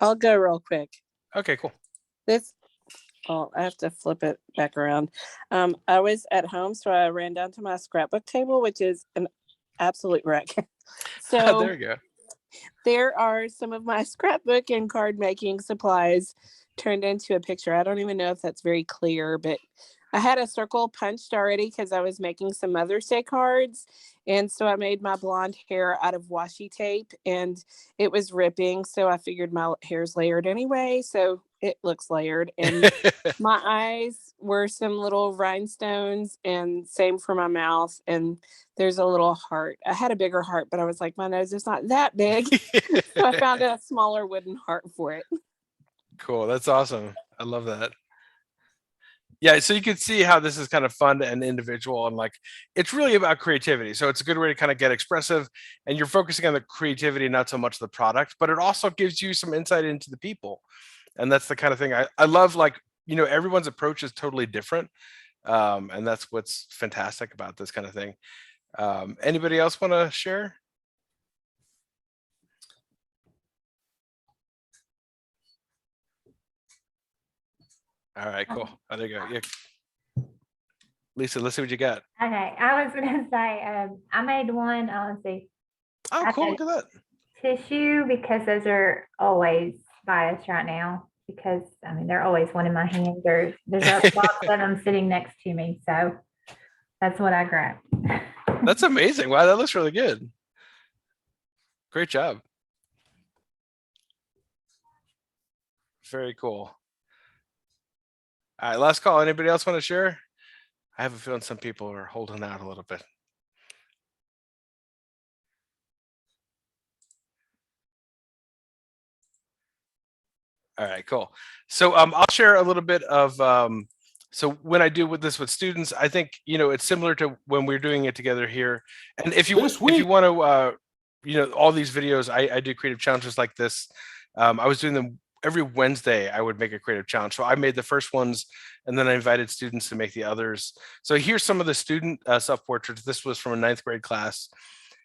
[SPEAKER 8] I'll go real quick.
[SPEAKER 1] Okay, cool.
[SPEAKER 8] This, oh, I have to flip it back around. I was at home, so I ran down to my scrapbook table, which is an absolute wreck. So
[SPEAKER 1] There you go.
[SPEAKER 8] there are some of my scrapbook and card making supplies turned into a picture. I don't even know if that's very clear, but I had a circle punched already because I was making some Mother's Day cards. And so I made my blonde hair out of washi tape and it was ripping. So I figured my hair's layered anyway. So it looks layered. And my eyes were some little rhinestones, and same for my mouth. And there's a little heart. I had a bigger heart, but I was like, my nose is not that big. So I found a smaller wooden heart for it.
[SPEAKER 1] Cool. That's awesome. I love that. Yeah, so you can see how this is kind of fun and individual, and like it's really about creativity. So it's a good way to kind of get expressive, and you're focusing on the creativity, not so much the product, but it also gives you some insight into the people. And that's the kind of thing I love. Like, everyone's approach is totally different. And that's what's fantastic about this kind of thing. Anybody else want to share? All right, cool. Oh, there you go. Yeah. Lisa, let's see what you got.
[SPEAKER 9] Okay, I was gonna say, I made one, let's see,
[SPEAKER 1] Oh, cool. Look at that.
[SPEAKER 9] tissue, because those are always biased right now, because I mean, they're always one in my hand. There's a box of them sitting next to me, so that's what I grabbed.
[SPEAKER 1] That's amazing. Wow, that looks really good. Great job. Very cool. All right, last call. Anybody else want to share? I have a feeling some people are holding out a little bit. All right, cool. So I'll share a little bit of so when I do this with students, I think it's similar to when we're doing it together here. And if you want to all these videos, I do creative challenges like this. I was doing them every Wednesday. I would make a creative challenge. So I made the first ones, and then I invited students to make the others. So here's some of the student self-portraits. This was from a 9th grade class.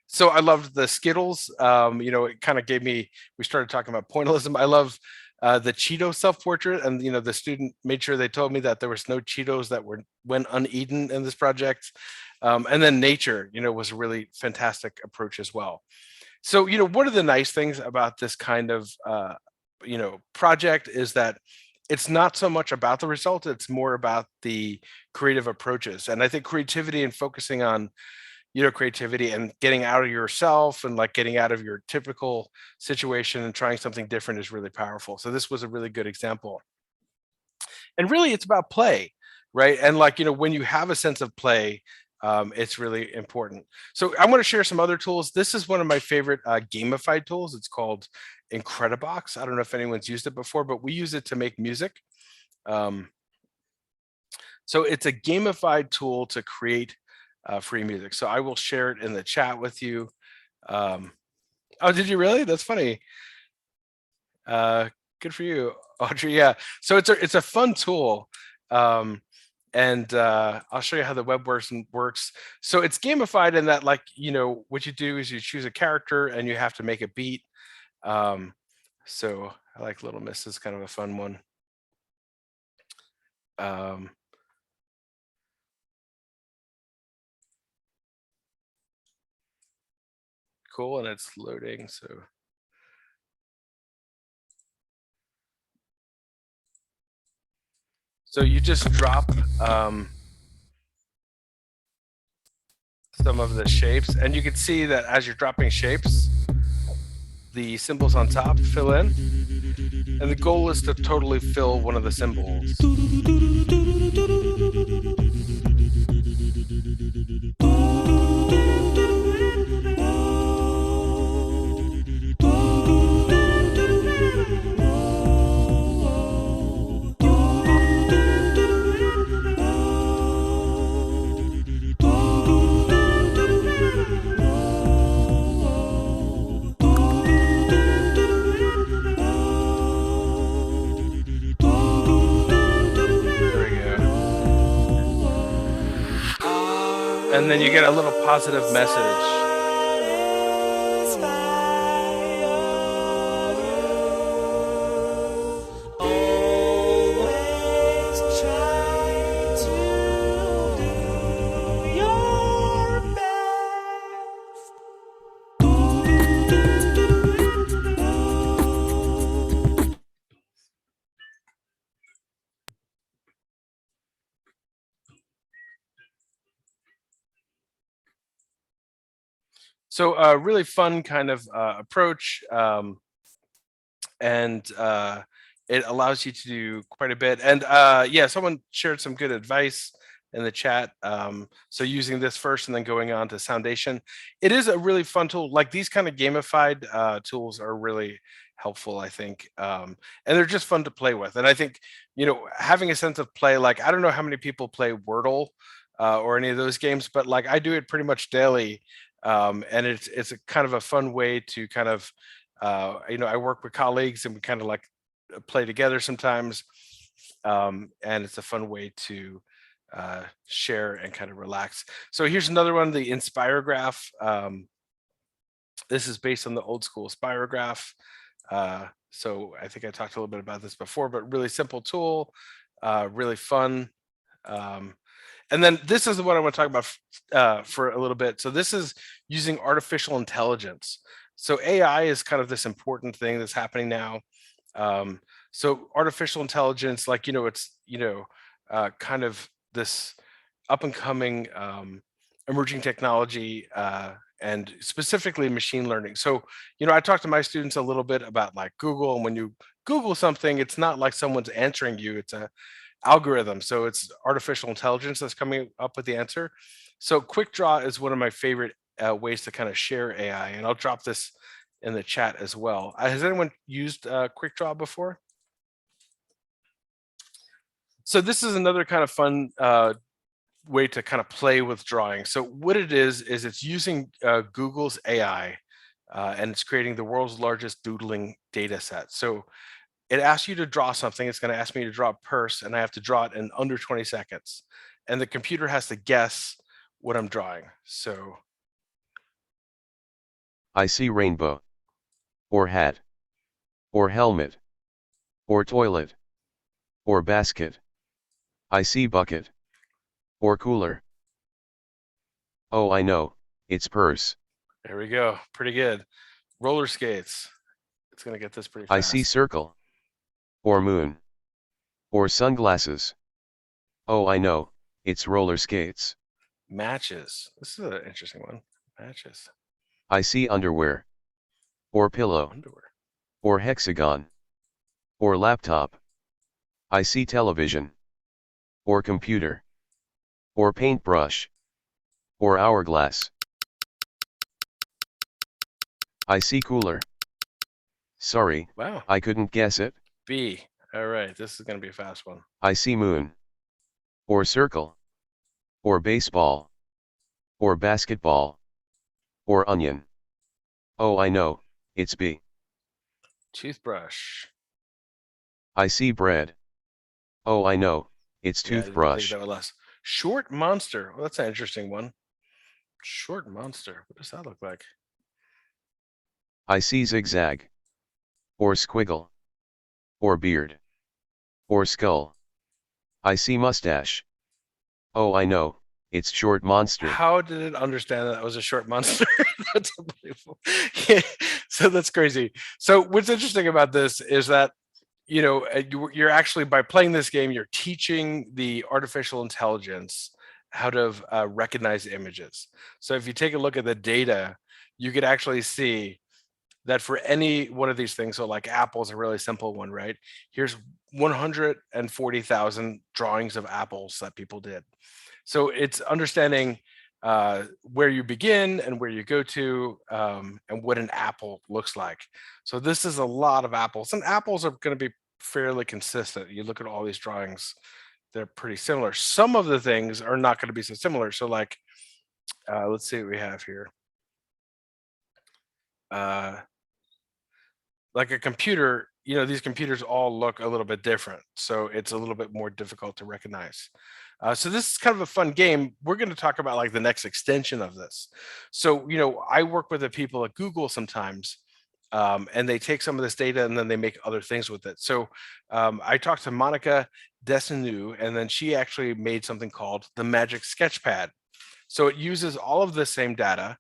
[SPEAKER 1] So I loved the Skittles. It kind of gave me, we started talking about pointillism. I love the Cheeto self-portrait, and the student made sure they told me that there was no Cheetos that went uneaten in this project. And then nature, was a really fantastic approach as well. So, one of the nice things about this kind of project is that it's not so much about the result, it's more about the creative approaches. And I think creativity and focusing on creativity and getting out of yourself and like getting out of your typical situation and trying something different is really powerful. So this was a really good example. And really it's about play, right? And like, when you have a sense of play, it's really important. So I want to share some other tools. This is one of my favorite gamified tools. It's called Incredibox. I don't know if anyone's used it before, but we use it to make music. So it's a gamified tool to create free music. So I will share it in the chat with you. Oh, did you really? That's funny. Good for you, Audrey. Yeah. So it's a fun tool. And I'll show you how the web works. So it's gamified in that, like, what you do is you choose a character and you have to make a beat. So I like Little Miss is kind of a fun one. Cool, and it's loading. So you just drop some of the shapes, and you can see that as you're dropping shapes, the symbols on top fill in, and the goal is to totally fill one of the symbols. And then you get a little positive message. So a really fun kind of approach, and it allows you to do quite a bit. And yeah, someone shared some good advice in the chat. So using this first and then going on to Soundation. It is a really fun tool. Like these kind of gamified tools are really helpful, I think. And they're just fun to play with. And I think, you know, having a sense of play, like I don't know how many people play Wordle or any of those games, but like I do it pretty much daily. And it's a kind of a fun way to kind of you know, I work with colleagues and we kind of like play together sometimes, and it's a fun way to share and kind of relax. So here's another one, the Inspirograph. This is based on the old school Spirograph. So I think I talked a little bit about this before, but really simple tool, really fun. And then this is what I want to talk about for a little bit. So this is using artificial intelligence. So AI is kind of this important thing that's happening now. So artificial intelligence, like, you know, it's, you know, kind of this up and coming emerging technology, and specifically machine learning. So, you know, I talked to my students a little bit about like Google, and when you Google something, it's not like someone's answering you, it's a algorithm. So it's artificial intelligence that's coming up with the answer. So Quick Draw is one of my favorite ways to kind of share AI, and I'll drop this in the chat as well. Has anyone used Quick Draw before? So this is another kind of fun way to kind of play with drawing. So what it is it's using Google's AI, and it's creating the world's largest doodling data set. So it asks you to draw something. It's going to ask me to draw a purse, and I have to draw it in under 20 seconds. And the computer has to guess what I'm drawing. So
[SPEAKER 10] I see rainbow, or hat, or helmet, or toilet, or basket. I see bucket, or cooler. Oh, I know, it's purse.
[SPEAKER 1] there we go. Pretty good. Roller skates. It's going to get this pretty fast.
[SPEAKER 10] I see circle, or moon, or sunglasses. Oh, I know, it's roller skates.
[SPEAKER 1] Matches. This is an interesting one. Matches.
[SPEAKER 10] I see underwear, or pillow,
[SPEAKER 1] Underwear.
[SPEAKER 10] or hexagon, or laptop. I see television, or computer, or paintbrush, or hourglass. I see cooler. Sorry,
[SPEAKER 1] Wow.
[SPEAKER 10] I couldn't guess it.
[SPEAKER 1] B. All right. This is going to be a fast one.
[SPEAKER 10] I see moon, or circle, or baseball, or basketball, or onion. Oh, I know, it's B.
[SPEAKER 1] Toothbrush.
[SPEAKER 10] I see bread. Oh, I know, it's
[SPEAKER 1] Yeah, I didn't think
[SPEAKER 10] toothbrush.
[SPEAKER 1] that was less. Short monster. Well, that's an interesting one. Short monster. What does that look like?
[SPEAKER 10] I see zigzag, or squiggle, or beard, or skull. I see mustache. Oh, I know, it's short monster.
[SPEAKER 1] How did it understand that was a short monster? That's unbelievable. Yeah, so that's crazy. So what's interesting about this is that, you know, you're actually, by playing this game, you're teaching the artificial intelligence recognize images. So if you take a look at the data, you could actually see that for any one of these things, so like Apple's a really simple one, right? Here's 140,000 drawings of apples that people did. So it's understanding where you begin and where you go to, and what an apple looks like. So this is a lot of apples, and apples are going to be fairly consistent. You look at all these drawings, they're pretty similar. Some of the things are not going to be so similar. So like, let's see what we have here. Like a computer, these computers all look a little bit different. So it's a little bit more difficult to recognize. So this is kind of a fun game. We're going to talk about like the next extension of this. So, I work with the people at Google sometimes, and they take some of this data and then they make other things with it. So I talked to Monica Desinou, and then she actually made something called the Magic Sketchpad. So it uses all of the same data,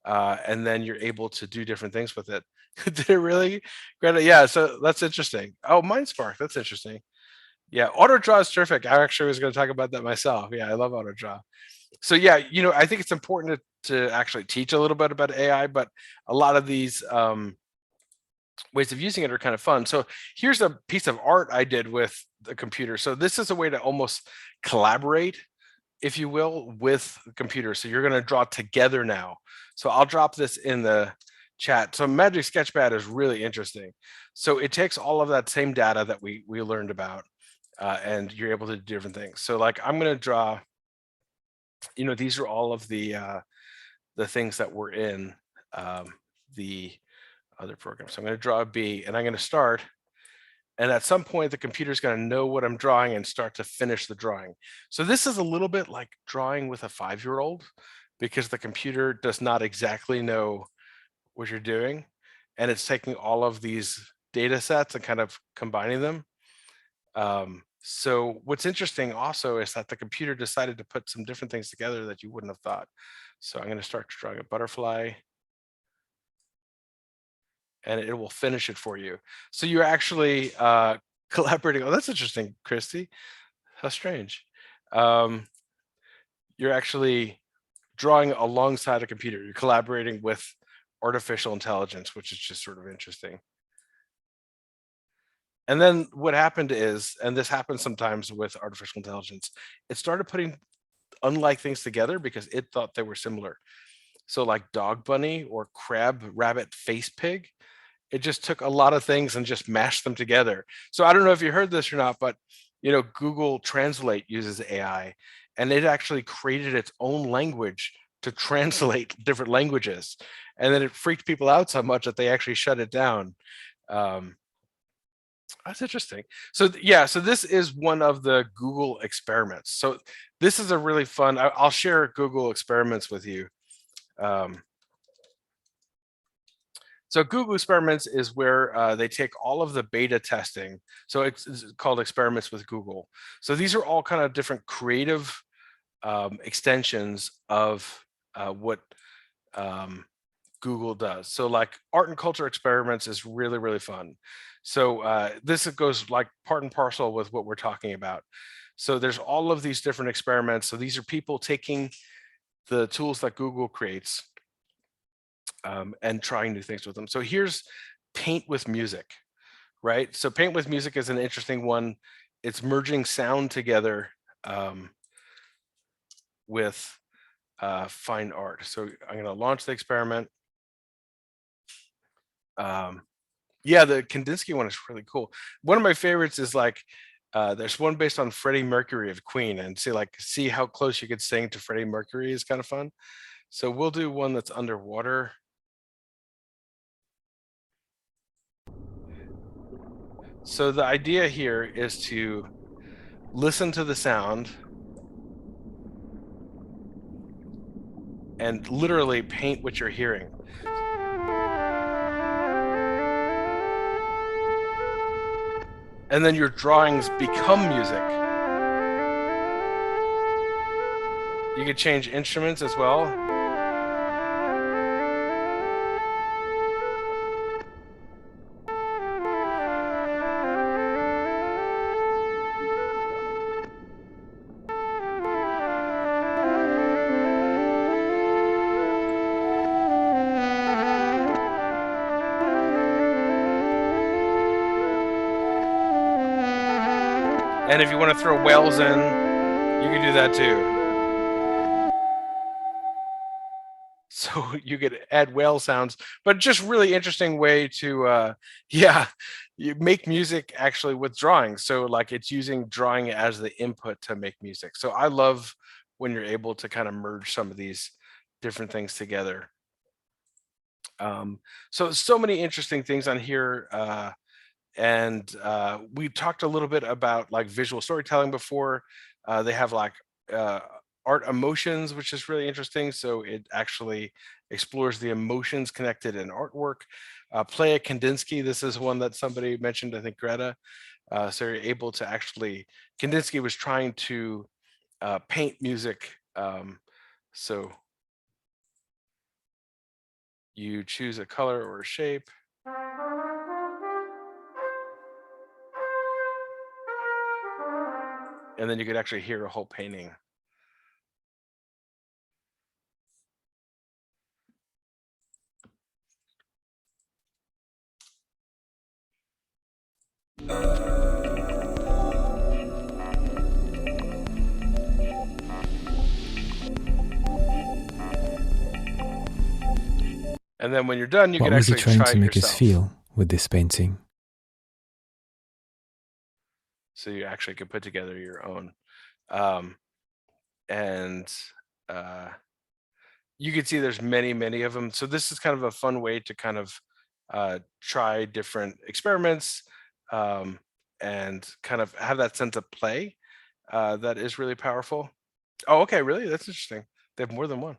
[SPEAKER 1] and then you're able to do different things with it. Did it really? Greta? Yeah, so that's interesting. Oh, MindSpark, that's interesting. Yeah, AutoDraw is terrific. I actually was going to talk about that myself. Yeah, I love AutoDraw. So yeah, I think it's important to actually teach a little bit about AI, but a lot of these ways of using it are kind of fun. So here's a piece of art I did with the computer. So this is a way to almost collaborate, if you will, with the computer. So you're going to draw together now. So I'll drop this in the chat. So Magic Sketchpad is really interesting. So it takes all of that same data that we learned about, and you're able to do different things. So like I'm going to draw, these are all of the things that were in the other program. So I'm going to draw a bee, and I'm going to start. And at some point, the computer's going to know what I'm drawing and start to finish the drawing. So this is a little bit like drawing with a 5-year-old, because the computer does not exactly know what you're doing. And it's taking all of these data sets and kind of combining them. So what's interesting also is that the computer decided to put some different things together that you wouldn't have thought. So I'm going to start drawing a butterfly, and it will finish it for you. So you're actually collaborating. Oh, that's interesting, Christy. How strange. You're actually drawing alongside a computer. You're collaborating with artificial intelligence, which is just sort of interesting. And then what happened is, and this happens sometimes with artificial intelligence, it started putting unlike things together because it thought they were similar. So like dog bunny or crab rabbit face pig, it just took a lot of things and just mashed them together. So I don't know if you heard this or not, but Google Translate uses AI, and it actually created its own language to translate different languages. And then it freaked people out so much that they actually shut it down. That's interesting. So yeah, so this is one of the Google experiments. So this is a really fun, I'll share Google experiments with you. So Google Experiments is where they take all of the beta testing. So it's called Experiments with Google. So these are all kind of different creative extensions of what Google does. So like art and culture experiments is really, really fun. So this goes like part and parcel with what we're talking about. So there's all of these different experiments. So these are people taking the tools that Google creates and trying new things with them. So here's paint with music, right? So paint with music is an interesting one. It's merging sound together with fine art. So I'm going to launch the experiment. Yeah, the Kandinsky one is really cool. One of my favorites is like, there's one based on Freddie Mercury of Queen, and see how close you could sing to Freddie Mercury is kind of fun. So we'll do one that's underwater. So the idea here is to listen to the sound and literally paint what you're hearing. And then your drawings become music. You could change instruments as well. And if you want to throw whales in, you can do that too. So you could add whale sounds, but just really interesting way to, yeah, you make music actually with drawing. So like it's using drawing as the input to make music. So I love when you're able to kind of merge some of these different things together. So many interesting things on here. And we talked a little bit about like visual storytelling before. They have like uh, art emotions, which is really interesting. So it actually explores the emotions connected in artwork. Play a Kandinsky. This is one that somebody mentioned, I think Greta. So you're able to actually, Kandinsky was trying to paint music. So you choose a color or a shape. And then you could actually hear a whole painting. And then when you're done, you
[SPEAKER 11] What
[SPEAKER 1] can
[SPEAKER 11] was he
[SPEAKER 1] actually
[SPEAKER 11] trying
[SPEAKER 1] try
[SPEAKER 11] to
[SPEAKER 1] it
[SPEAKER 11] make us
[SPEAKER 1] yourself.
[SPEAKER 11] feel with this painting?
[SPEAKER 1] So you actually could put together your own. Um, and you can see there's many of them. So this is kind of a fun way to kind of try different experiments and kind of have that sense of play that is really powerful. Oh, okay, really? That's interesting. They have more than one.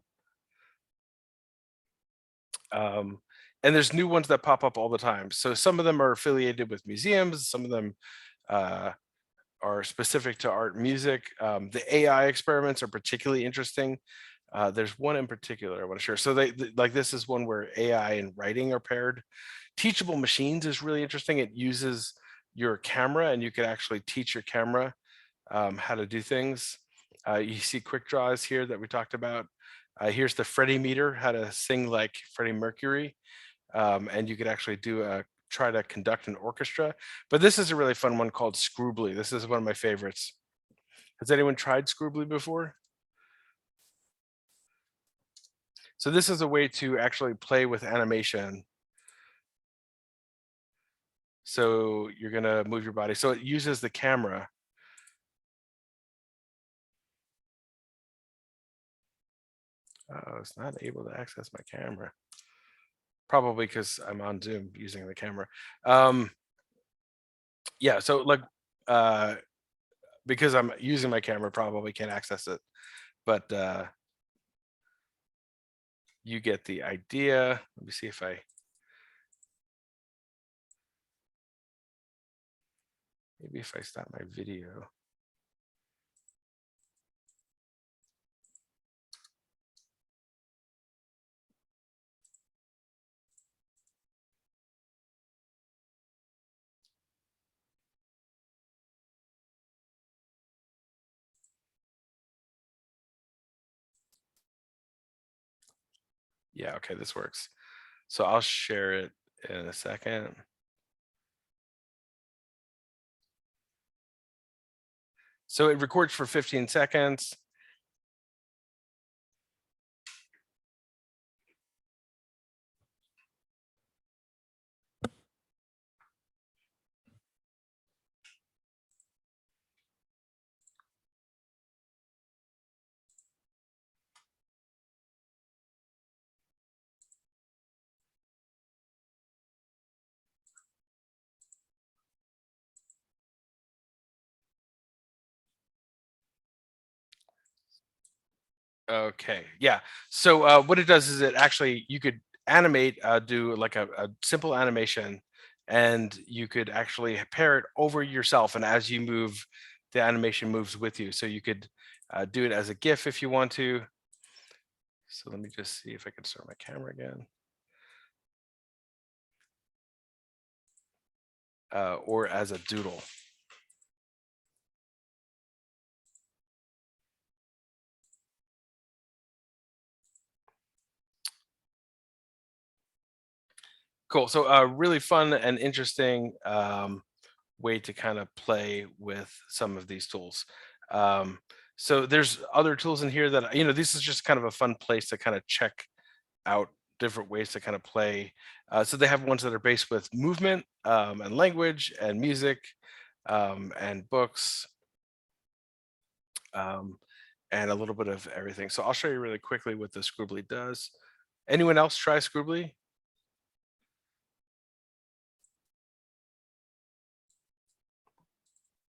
[SPEAKER 1] And there's new ones that pop up all the time. So some of them are affiliated with museums, some of them uh, are specific to art and music. The AI experiments are particularly interesting. There's one in particular I want to share. So like this is one where AI and writing are paired. Teachable machines is really interesting. It uses your camera, and you can actually teach your camera how to do things. You see quick draws here that we talked about. Here's the Freddie meter, how to sing like Freddie Mercury. And you could actually try to conduct an orchestra. But this is a really fun one called Scroobly. This is one of my favorites. Has anyone tried Scroobly before? So this is a way to actually play with animation. So you're gonna move your body. So it uses the camera. Oh, it's not able to access my camera. Probably because I'm on Zoom using the camera. Yeah, so like because I'm using my camera, probably can't access it. But you get the idea. Let me see if maybe if I stop my video. Yeah, okay, this works. So I'll share it in a second. So it records for 15 seconds. Okay, yeah. So what it does is it actually, you could animate, do like a simple animation, and you could actually pair it over yourself. And as you move, the animation moves with you. So you could do it as a GIF if you want to. So let me just see if I can start my camera again. Or as a doodle. Cool. So really fun and interesting way to kind of play with some of these tools. So there's other tools in here that, this is just kind of a fun place to kind of check out different ways to kind of play. So they have ones that are based with movement and language and music and books and a little bit of everything. So I'll show you really quickly what the Scribbly does. Anyone else try Scribbly?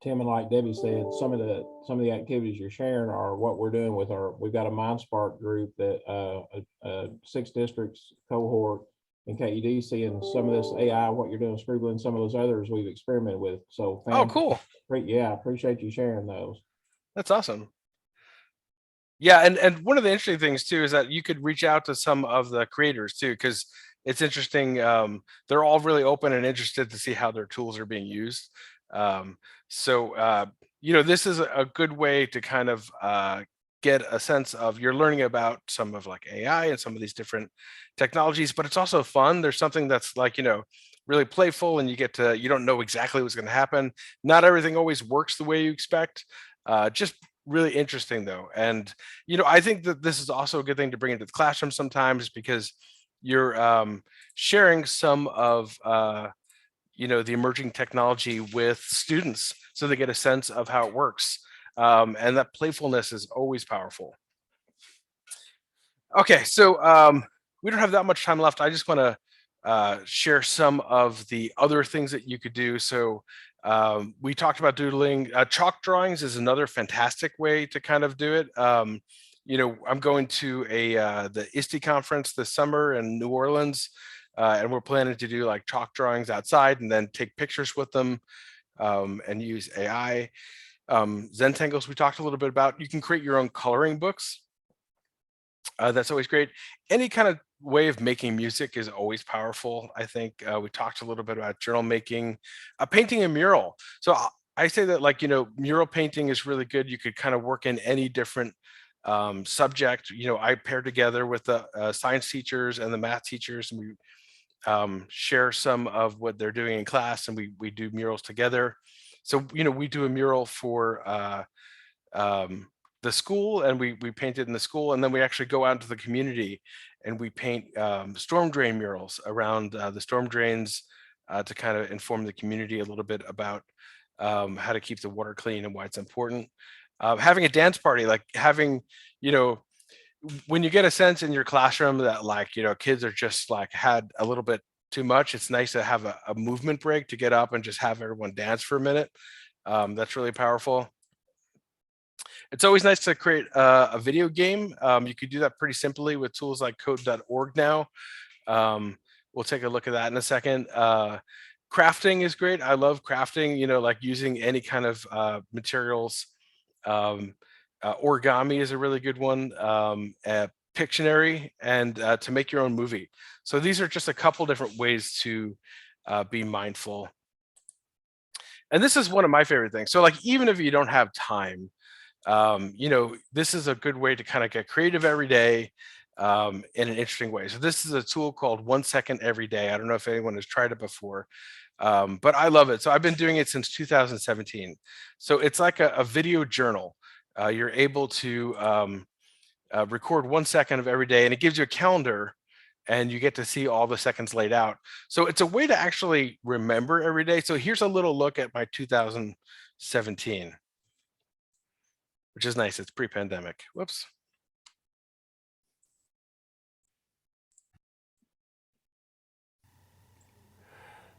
[SPEAKER 3] Tim, and like Debbie said, some of the activities you're sharing are what we're doing with we've got a MindSpark group that a 6 districts cohort in KUDC, and some of this AI, what you're doing, Scribbly, and some of those others we've experimented with. So
[SPEAKER 1] Oh, cool.
[SPEAKER 3] Yeah, appreciate you sharing those.
[SPEAKER 1] That's awesome. Yeah, and one of the interesting things too is that you could reach out to some of the creators too, because it's interesting. They're all really open and interested to see how their tools are being used. So this is a good way to kind of get a sense of, you're learning about some of like AI and some of these different technologies, but it's also fun. There's something that's like, really playful, and you don't know exactly what's going to happen. Not everything always works the way you expect. Just really interesting though. And, I think that this is also a good thing to bring into the classroom sometimes, because you're sharing some of, the emerging technology with students, so they get a sense of how it works. And that playfulness is always powerful. Okay, so we don't have that much time left. I just want to share some of the other things that you could do. So we talked about doodling. Chalk drawings is another fantastic way to kind of do it. I'm going to the ISTE conference this summer in New Orleans, and we're planning to do like chalk drawings outside and then take pictures with them and use AI. Zentangles, we talked a little bit about. You can create your own coloring books. That's always great. Any kind of way of making music is always powerful. I think we talked a little bit about journal making, painting a mural. So I say that, like, mural painting is really good. You could kind of work in any different subject. I pair together with the science teachers and the math teachers, and we share some of what they're doing in class, and we do murals together. So, we do a mural for the school, and we paint it in the school, and then we actually go out into the community and we paint storm drain murals around the storm drains to kind of inform the community a little bit about how to keep the water clean and why it's important. Having a dance party, like having, when you get a sense in your classroom that, like, kids are just like had a little bit too much, it's nice to have a movement break to get up and just have everyone dance for a minute. That's really powerful. It's always nice to create a video game. You could do that pretty simply with tools like code.org now. We'll take a look at that in a second. Crafting is great. I love crafting, like using any kind of materials. Origami is a really good one. Pictionary, and to make your own movie. So these are just a couple different ways to be mindful. And this is one of my favorite things. So, like, even if you don't have time, this is a good way to kind of get creative every day in an interesting way. So this is a tool called 1 Second Every Day. I don't know if anyone has tried it before, but I love it. So I've been doing it since 2017. So it's like a video journal. You're able to record 1 second of every day, and it gives you a calendar, and you get to see all the seconds laid out. So it's a way to actually remember every day. So here's a little look at my 2017. Which is nice. It's pre-pandemic. Whoops.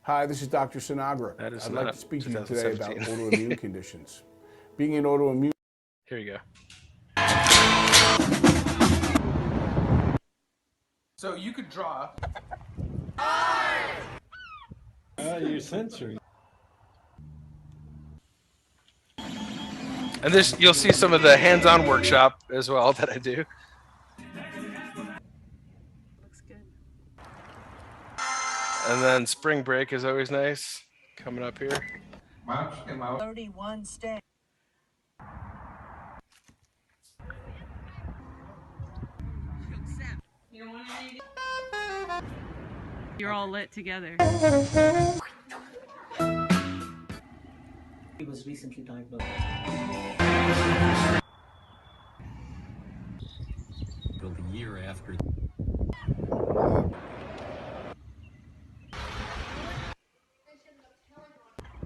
[SPEAKER 11] Hi, this is Dr. Sinagra. I'd like to speak to you today about autoimmune conditions. Being an autoimmune.
[SPEAKER 1] Here you go. So you could draw.
[SPEAKER 2] You're censoring.
[SPEAKER 1] And this, you'll see some of the hands-on workshop as well that I do.
[SPEAKER 7] Looks good.
[SPEAKER 1] And then spring break is always nice, coming up here.
[SPEAKER 12] 31 states.
[SPEAKER 13] You're all lit together.
[SPEAKER 12] He was recently diagnosed.
[SPEAKER 13] The year after.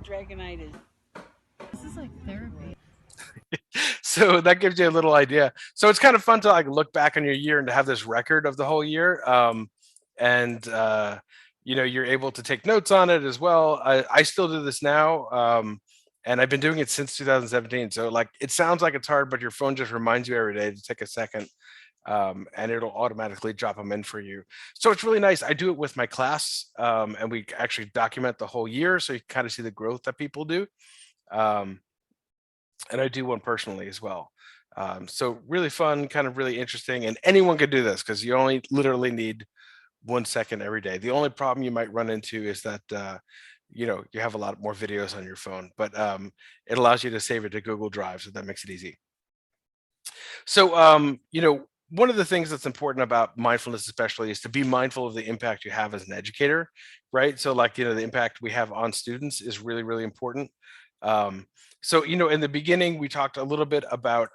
[SPEAKER 14] Dragonitis.
[SPEAKER 15] This is like therapy.
[SPEAKER 1] So that gives you a little idea. So it's kind of fun to like look back on your year and to have this record of the whole year. And you know, you're able to take notes on it as well. I still do this now. And I've been doing it since 2017. So like it sounds like it's hard, but your phone just reminds you every day to take a second. And it'll automatically drop them in for you. So it's really nice. I do it with my class, and we actually document the whole year, so you kind of see the growth that people do. And I do one personally as well. So really fun, kind of really interesting, and anyone could do this because you only literally need 1 second every day. The only problem you might run into is that you know, you have a lot more videos on your phone, but it allows you to save it to Google Drive, so that makes it easy. So you know, one of the things that's important about mindfulness especially is to be mindful of the impact you have as an educator, right? So like, you know, the impact we have on students is really, really important. So, you know, in the beginning, we talked a little bit about,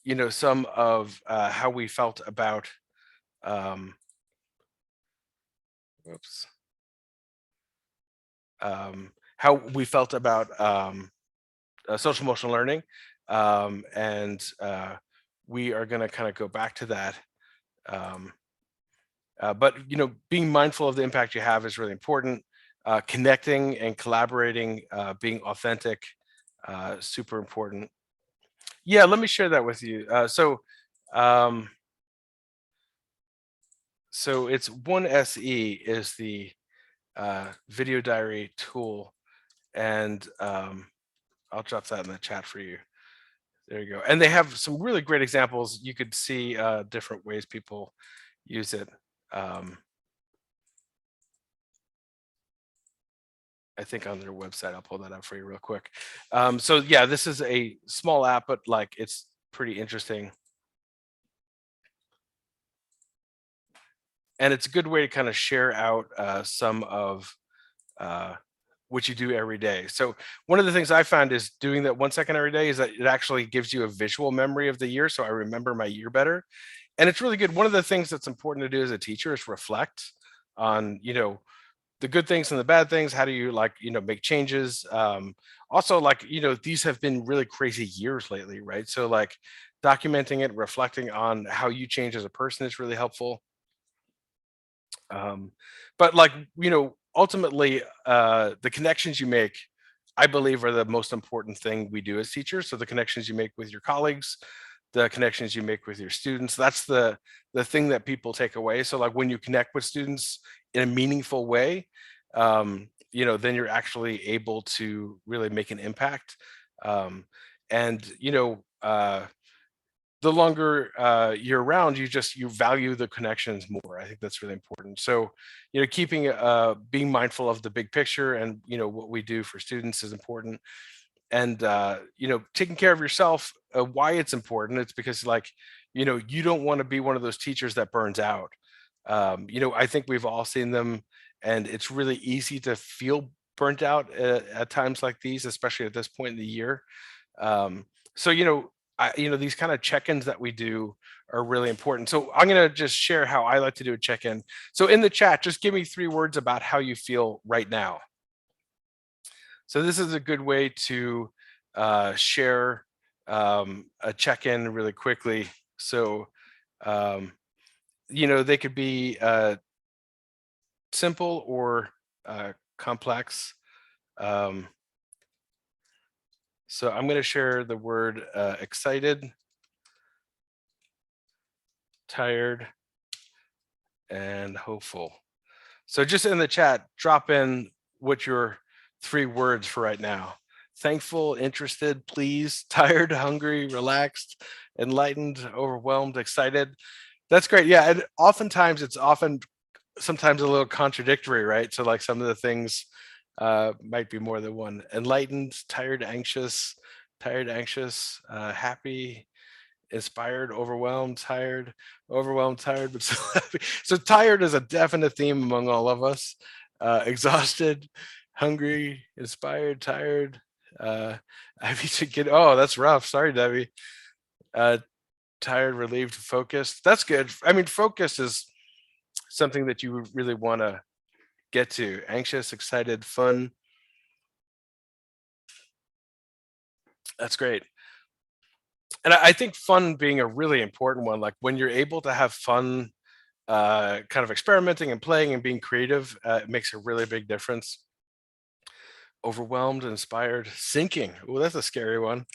[SPEAKER 1] you know, some of how we felt about, whoops, how we felt about social emotional learning. And we are going to kind of go back to that. But, you know, being mindful of the impact you have is really important. Connecting and collaborating, being authentic, super important. Yeah, let me share that with you. Um, so it's 1SE is the video diary tool, and I'll drop that in the chat for you. There you go. And they have some really great examples. You could see different ways people use it. I think on their website, I'll pull that up for you real quick. So yeah, this is a small app, but like it's pretty interesting. And it's a good way to kind of share out some of what you do every day. So one of the things I found is doing that 1 second every day is that it actually gives you a visual memory of the year. So I remember my year better. And it's really good. One of the things that's important to do as a teacher is reflect on, you know, the good things and the bad things. How do you like, you know, make changes? Also like, you know, these have been really crazy years lately, right? So like documenting it, reflecting on how you change as a person is really helpful. But like, you know, ultimately the connections you make, I believe, are the most important thing we do as teachers. So the connections you make with your colleagues, the connections you make with your students, that's the thing that people take away. So like when you connect with students in a meaningful way, you know, then you're actually able to really make an impact. And you know, the longer you're around, you value the connections more. I think that's really important. So, you know, keeping being mindful of the big picture and, you know, what we do for students is important. And you know, taking care of yourself. Why it's important? It's because like, you know, you don't want to be one of those teachers that burns out. You know, I think we've all seen them, and it's really easy to feel burnt out at times like these, especially at this point in the year. So, you know, you know, these kind of check-ins that we do are really important. So I'm going to just share how I like to do a check-in. So in the chat, just give me 3 words about how you feel right now. So this is a good way to share a check-in really quickly. So, you know, they could be simple or complex. So I'm going to share the word excited, tired, and hopeful. So just in the chat, drop in what your 3 words for right now. Thankful, interested, pleased, tired, hungry, relaxed, enlightened, overwhelmed, excited. That's great. Yeah. And oftentimes it's sometimes a little contradictory, right? So like some of the things might be more than one. Enlightened, tired, anxious, happy, inspired, overwhelmed, tired, but so happy. So tired is a definite theme among all of us. Exhausted, hungry, inspired, tired. I need to get, oh, that's rough. Sorry, Debbie. Tired, relieved, focused. That's good. I mean, focused is something that you really want to get to. Anxious, excited, fun. That's great. And I think fun being a really important one. Like when you're able to have fun, kind of experimenting and playing and being creative, it makes a really big difference. Overwhelmed, inspired, sinking. Oh, that's a scary one.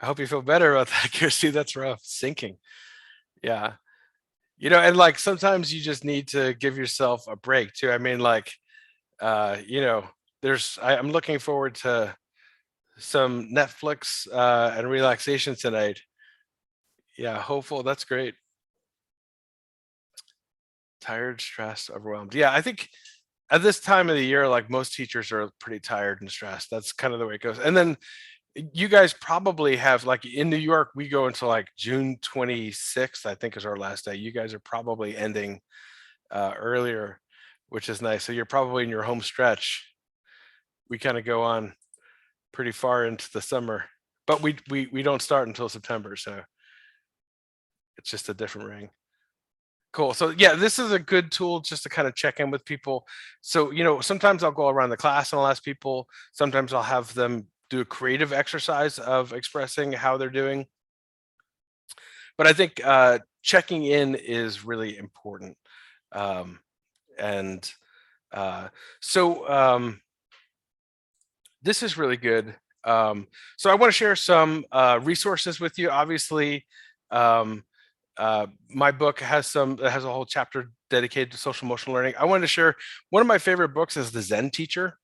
[SPEAKER 1] I hope you feel better about that, Kirsty. That's rough. Sinking. Yeah. And like sometimes you just need to give yourself a break too. I mean, like, I'm looking forward to some Netflix and relaxation tonight. Yeah, hopeful. That's great. Tired, stressed, overwhelmed. Yeah, I think at this time of the year, like most teachers are pretty tired and stressed. That's kind of the way it goes. And then you guys probably have, like in New York, we go until like June 26th, I think is our last day. You guys are probably ending earlier, which is nice. So you're probably in your home stretch. We kind of go on pretty far into the summer, but we don't start until September, so it's just a different ring. Cool. So yeah, this is a good tool just to kind of check in with people. So sometimes I'll go around the class and I'll ask people. Sometimes I'll have them do a creative exercise of expressing how they're doing. But I think checking in is really important. And so this is really good. So I want to share some resources with you. Obviously, my book has a whole chapter dedicated to social emotional learning. I wanted to share one of my favorite books is The Zen Teacher.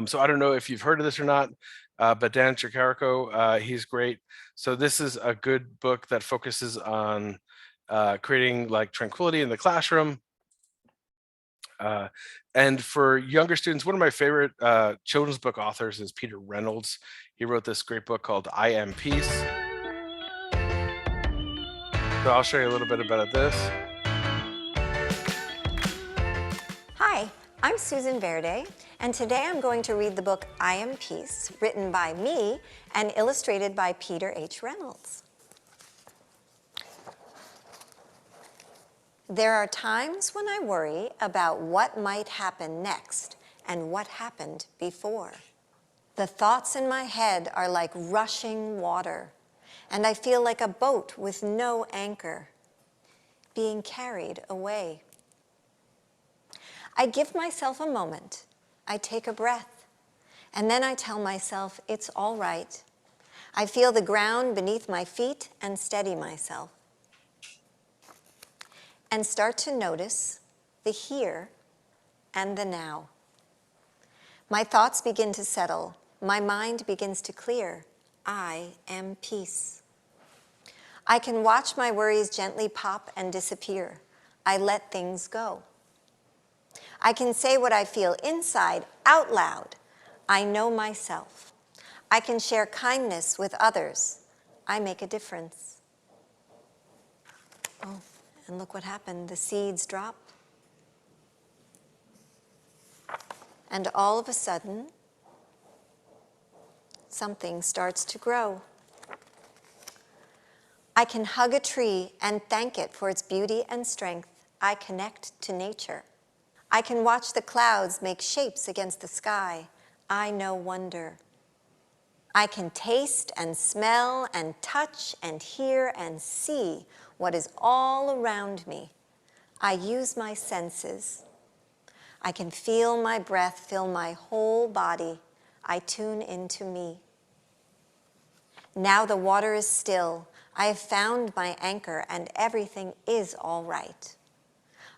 [SPEAKER 1] So I don't know if you've heard of this or not, but Dan Chicarico, he's great. So this is a good book that focuses on creating like tranquility in the classroom. And for younger students, one of my favorite children's book authors is Peter Reynolds. He wrote this great book called I Am Peace. So I'll show you a little bit about this.
[SPEAKER 16] Hi, I'm Susan Verde, and today I'm going to read the book I Am Peace, written by me and illustrated by Peter H. Reynolds. There are times when I worry about what might happen next and what happened before. The thoughts in my head are like rushing water, and I feel like a boat with no anchor, being carried away. I give myself a moment, I take a breath, and then I tell myself it's all right. I feel the ground beneath my feet and steady myself. And start to notice the here and the now. My thoughts begin to settle, my mind begins to clear. I am peace. I can watch my worries gently pop and disappear. I let things go. I can say what I feel inside out loud. I know myself. I can share kindness with others. I make a difference. Oh, and look what happened. The seeds drop. And all of a sudden, something starts to grow. I can hug a tree and thank it for its beauty and strength. I connect to nature. I can watch the clouds make shapes against the sky. I know wonder. I can taste and smell and touch and hear and see what is all around me. I use my senses. I can feel my breath fill my whole body. I tune into me. Now the water is still. I have found my anchor and everything is all right.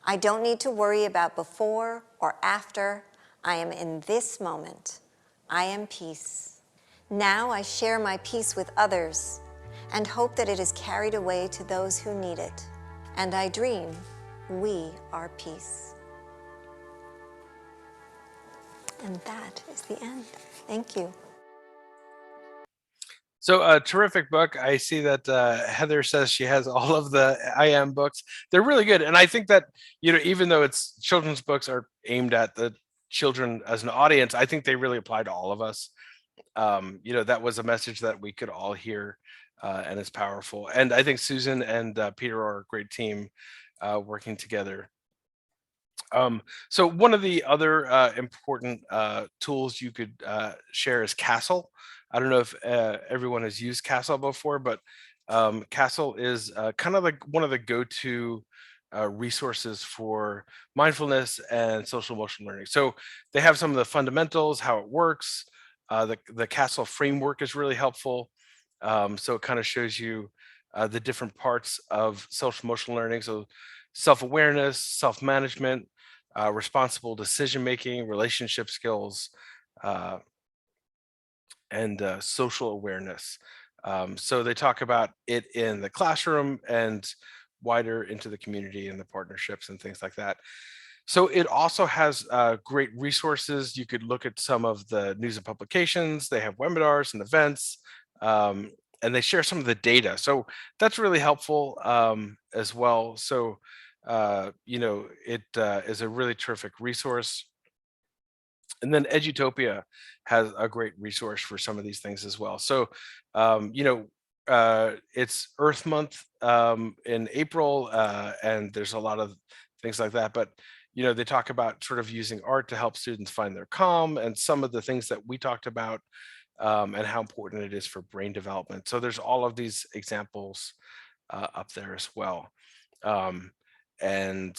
[SPEAKER 16] I don't need to worry about before or after. I am in this moment. I am peace. Now I share my peace with others and hope that it is carried away to those who need it. And I dream we are peace. And that is the end. Thank you.
[SPEAKER 1] So a terrific book. I see that Heather says she has all of the I Am books. They're really good. And I think that, even though it's children's books are aimed at the children as an audience, I think they really apply to all of us. That was a message that we could all hear, and it's powerful. And I think Susan and Peter are a great team working together. So one of the other important tools you could share is Castle. I don't know if everyone has used Castle before, but Castle is kind of like one of the go-to resources for mindfulness and social emotional learning. So they have some of the fundamentals, how it works. The Castle framework is really helpful. So it kind of shows you the different parts of social emotional learning. So self-awareness, self-management, responsible decision making, relationship skills, uh, and social awareness. So they talk about it in the classroom and wider into the community and the partnerships and things like that. So it also has great resources. You could look at some of the news and publications. They have webinars and events, and they share some of the data. So that's really helpful as well. So, it is a really terrific resource. And then Edutopia has a great resource for some of these things as well. So, it's Earth Month in April, and there's a lot of things like that. But they talk about sort of using art to help students find their calm, and some of the things that we talked about, and how important it is for brain development. So there's all of these examples up there as well. Um, and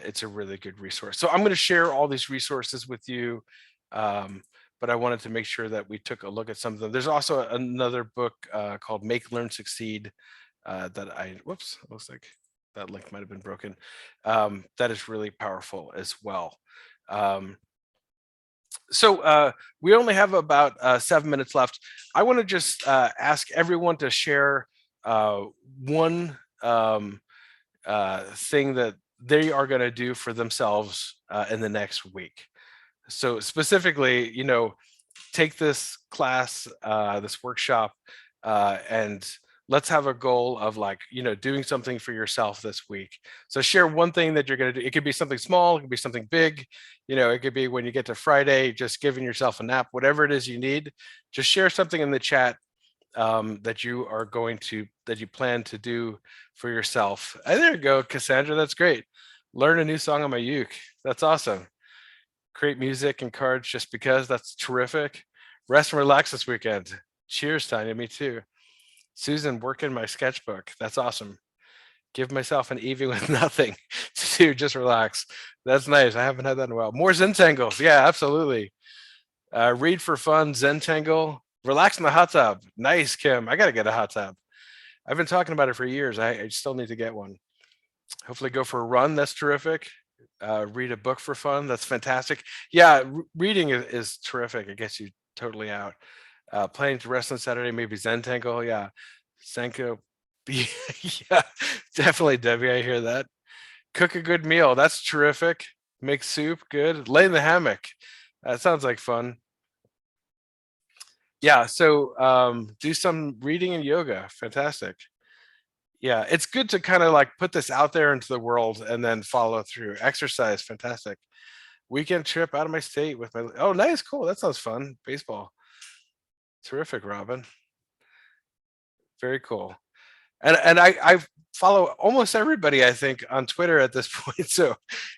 [SPEAKER 1] it's a really good resource. So I'm going to share all these resources with you, but I wanted to make sure that we took a look at some of them. There's also another book called Make, Learn, Succeed whoops, looks like that link might have been broken. That is really powerful as well. So we only have about 7 minutes left. I want to just ask everyone to share one thing that they are going to do for themselves in the next week. So specifically, take this class, this workshop, and let's have a goal of doing something for yourself this week. So share one thing that you're going to do. It could be something small, it could be something big. It could be when you get to Friday, just giving yourself a nap, whatever it is you need. Just share something in the chat that you plan to do for yourself. There you go, Cassandra. That's great. Learn a new song on my uke. That's awesome. Create music and cards just because. That's terrific. Rest and relax this weekend. Cheers, Tanya. Me too. Susan, work in my sketchbook. That's awesome. Give myself an evening with nothing to do. Just relax. That's nice. I haven't had that in a while. More Zentangles. Yeah, absolutely. Read for fun. Zentangle. Relax in the hot tub. Nice, Kim. I got to get a hot tub. I've been talking about it for years. I still need to get one. Hopefully go for a run. That's terrific. Read a book for fun. That's fantastic. Yeah, reading is terrific. It gets you totally out. Planning to rest on Saturday, maybe Zentangle. Yeah. Senko. Yeah, definitely, Debbie. I hear that. Cook a good meal. That's terrific. Make soup. Good. Lay in the hammock. That sounds like fun. Yeah. So do some reading and yoga. Fantastic. Yeah, it's good to kind of put this out there into the world and then follow through. Exercise. Fantastic. Weekend trip out of my state with my. Oh, nice. Cool. That sounds fun. Baseball. Terrific, Robin. Very cool. And I follow almost everybody, I think, on Twitter at this point. So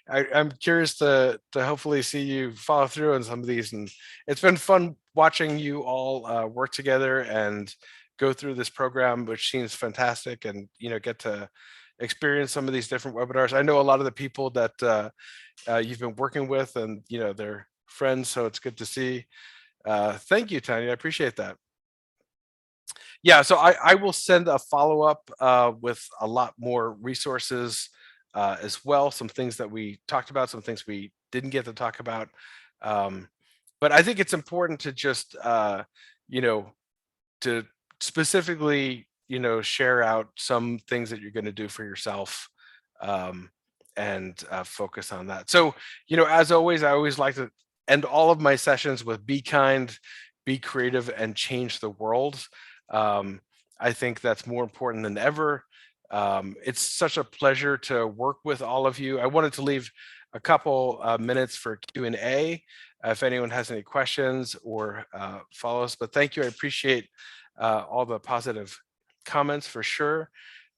[SPEAKER 1] I'm curious to hopefully see you follow through on some of these. And it's been fun watching you all work together and go through this program, which seems fantastic, and get to experience some of these different webinars. I know a lot of the people that you've been working with, and they're friends, so it's good to see. Thank you, Tanya. I appreciate that. Yeah, so I will send a follow-up with a lot more resources as well, some things that we talked about, some things we didn't get to talk about. But I think it's important to just, to specifically, share out some things that you're going to do for yourself, and focus on that. So, as always, I always like to end all of my sessions with be kind, be creative, and change the world. I think that's more important than ever. It's such a pleasure to work with all of you. I wanted to leave a couple minutes for Q&A if anyone has any questions or follow-ups. But thank you. I appreciate all the positive comments for sure.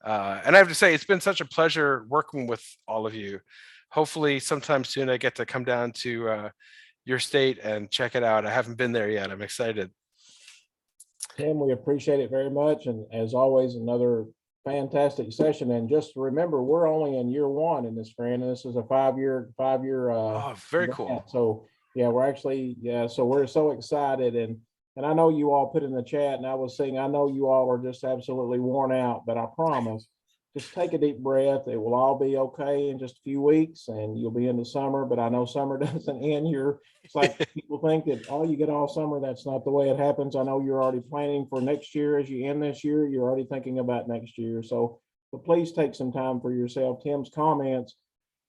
[SPEAKER 1] And I have to say, it's been such a pleasure working with all of you. Hopefully sometime soon I get to come down to your state and check it out. I haven't been there yet. I'm excited.
[SPEAKER 3] Tim, we appreciate it very much. And as always, another fantastic session. And just remember, we're only in year one in this grant, and this is a five-year.
[SPEAKER 1] Oh, very
[SPEAKER 3] grant.
[SPEAKER 1] cool.
[SPEAKER 3] So yeah, we're actually, so we're so excited. And I know you all put in the chat, and I was saying, I know you all are just absolutely worn out, but I promise, just take a deep breath. It will all be okay in just a few weeks, and you'll be into summer. But I know summer doesn't end. It's like people think that, oh, you get all summer. That's not the way it happens. I know you're already planning for next year. As you end this year, you're already thinking about next year. So please take some time for yourself. Tim's comments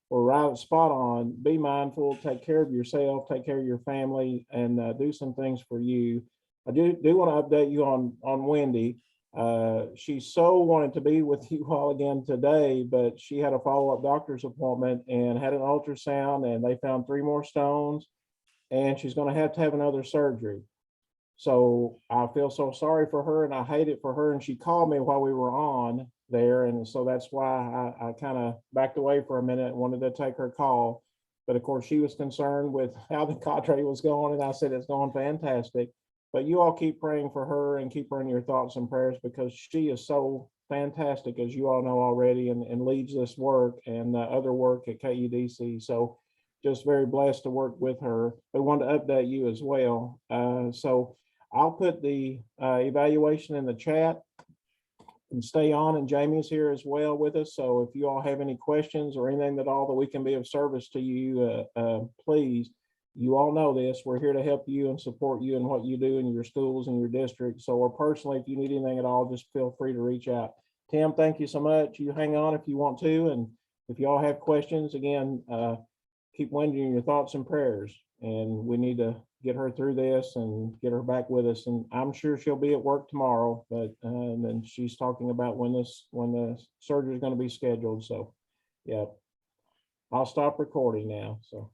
[SPEAKER 3] were right spot on. Be mindful, take care of yourself, take care of your family, and do some things for you. I do want to update you on Wendy. She so wanted to be with you all again today, but she had a follow-up doctor's appointment and had an ultrasound, and they found 3 more stones, and she's going to have another surgery. So I feel so sorry for her, and I hate it for her. And she called me while we were on there, and so that's why I kind of backed away for a minute and wanted to take her call. But of course, she was concerned with how the cadre was going, and I said it's going fantastic. But you all keep praying for her and keep her in your thoughts and prayers, because she is so fantastic, as you all know already, and leads this work and other work at KUDC. So just very blessed to work with her. But wanted to update you as well. So I'll put the evaluation in the chat and stay on, and Jamie's here as well with us. So if you all have any questions or anything at all that we can be of service to you, please. You all know this. We're here to help you and support you in what you do in your schools and your district. So, or personally, if you need anything at all, just feel free to reach out. Tim, thank you so much. You hang on if you want to. And if you all have questions, again, keep Wendy in your thoughts and prayers. And we need to get her through this and get her back with us. And I'm sure she'll be at work tomorrow, but then she's talking about when the surgery is going to be scheduled. So, yeah, I'll stop recording now. So.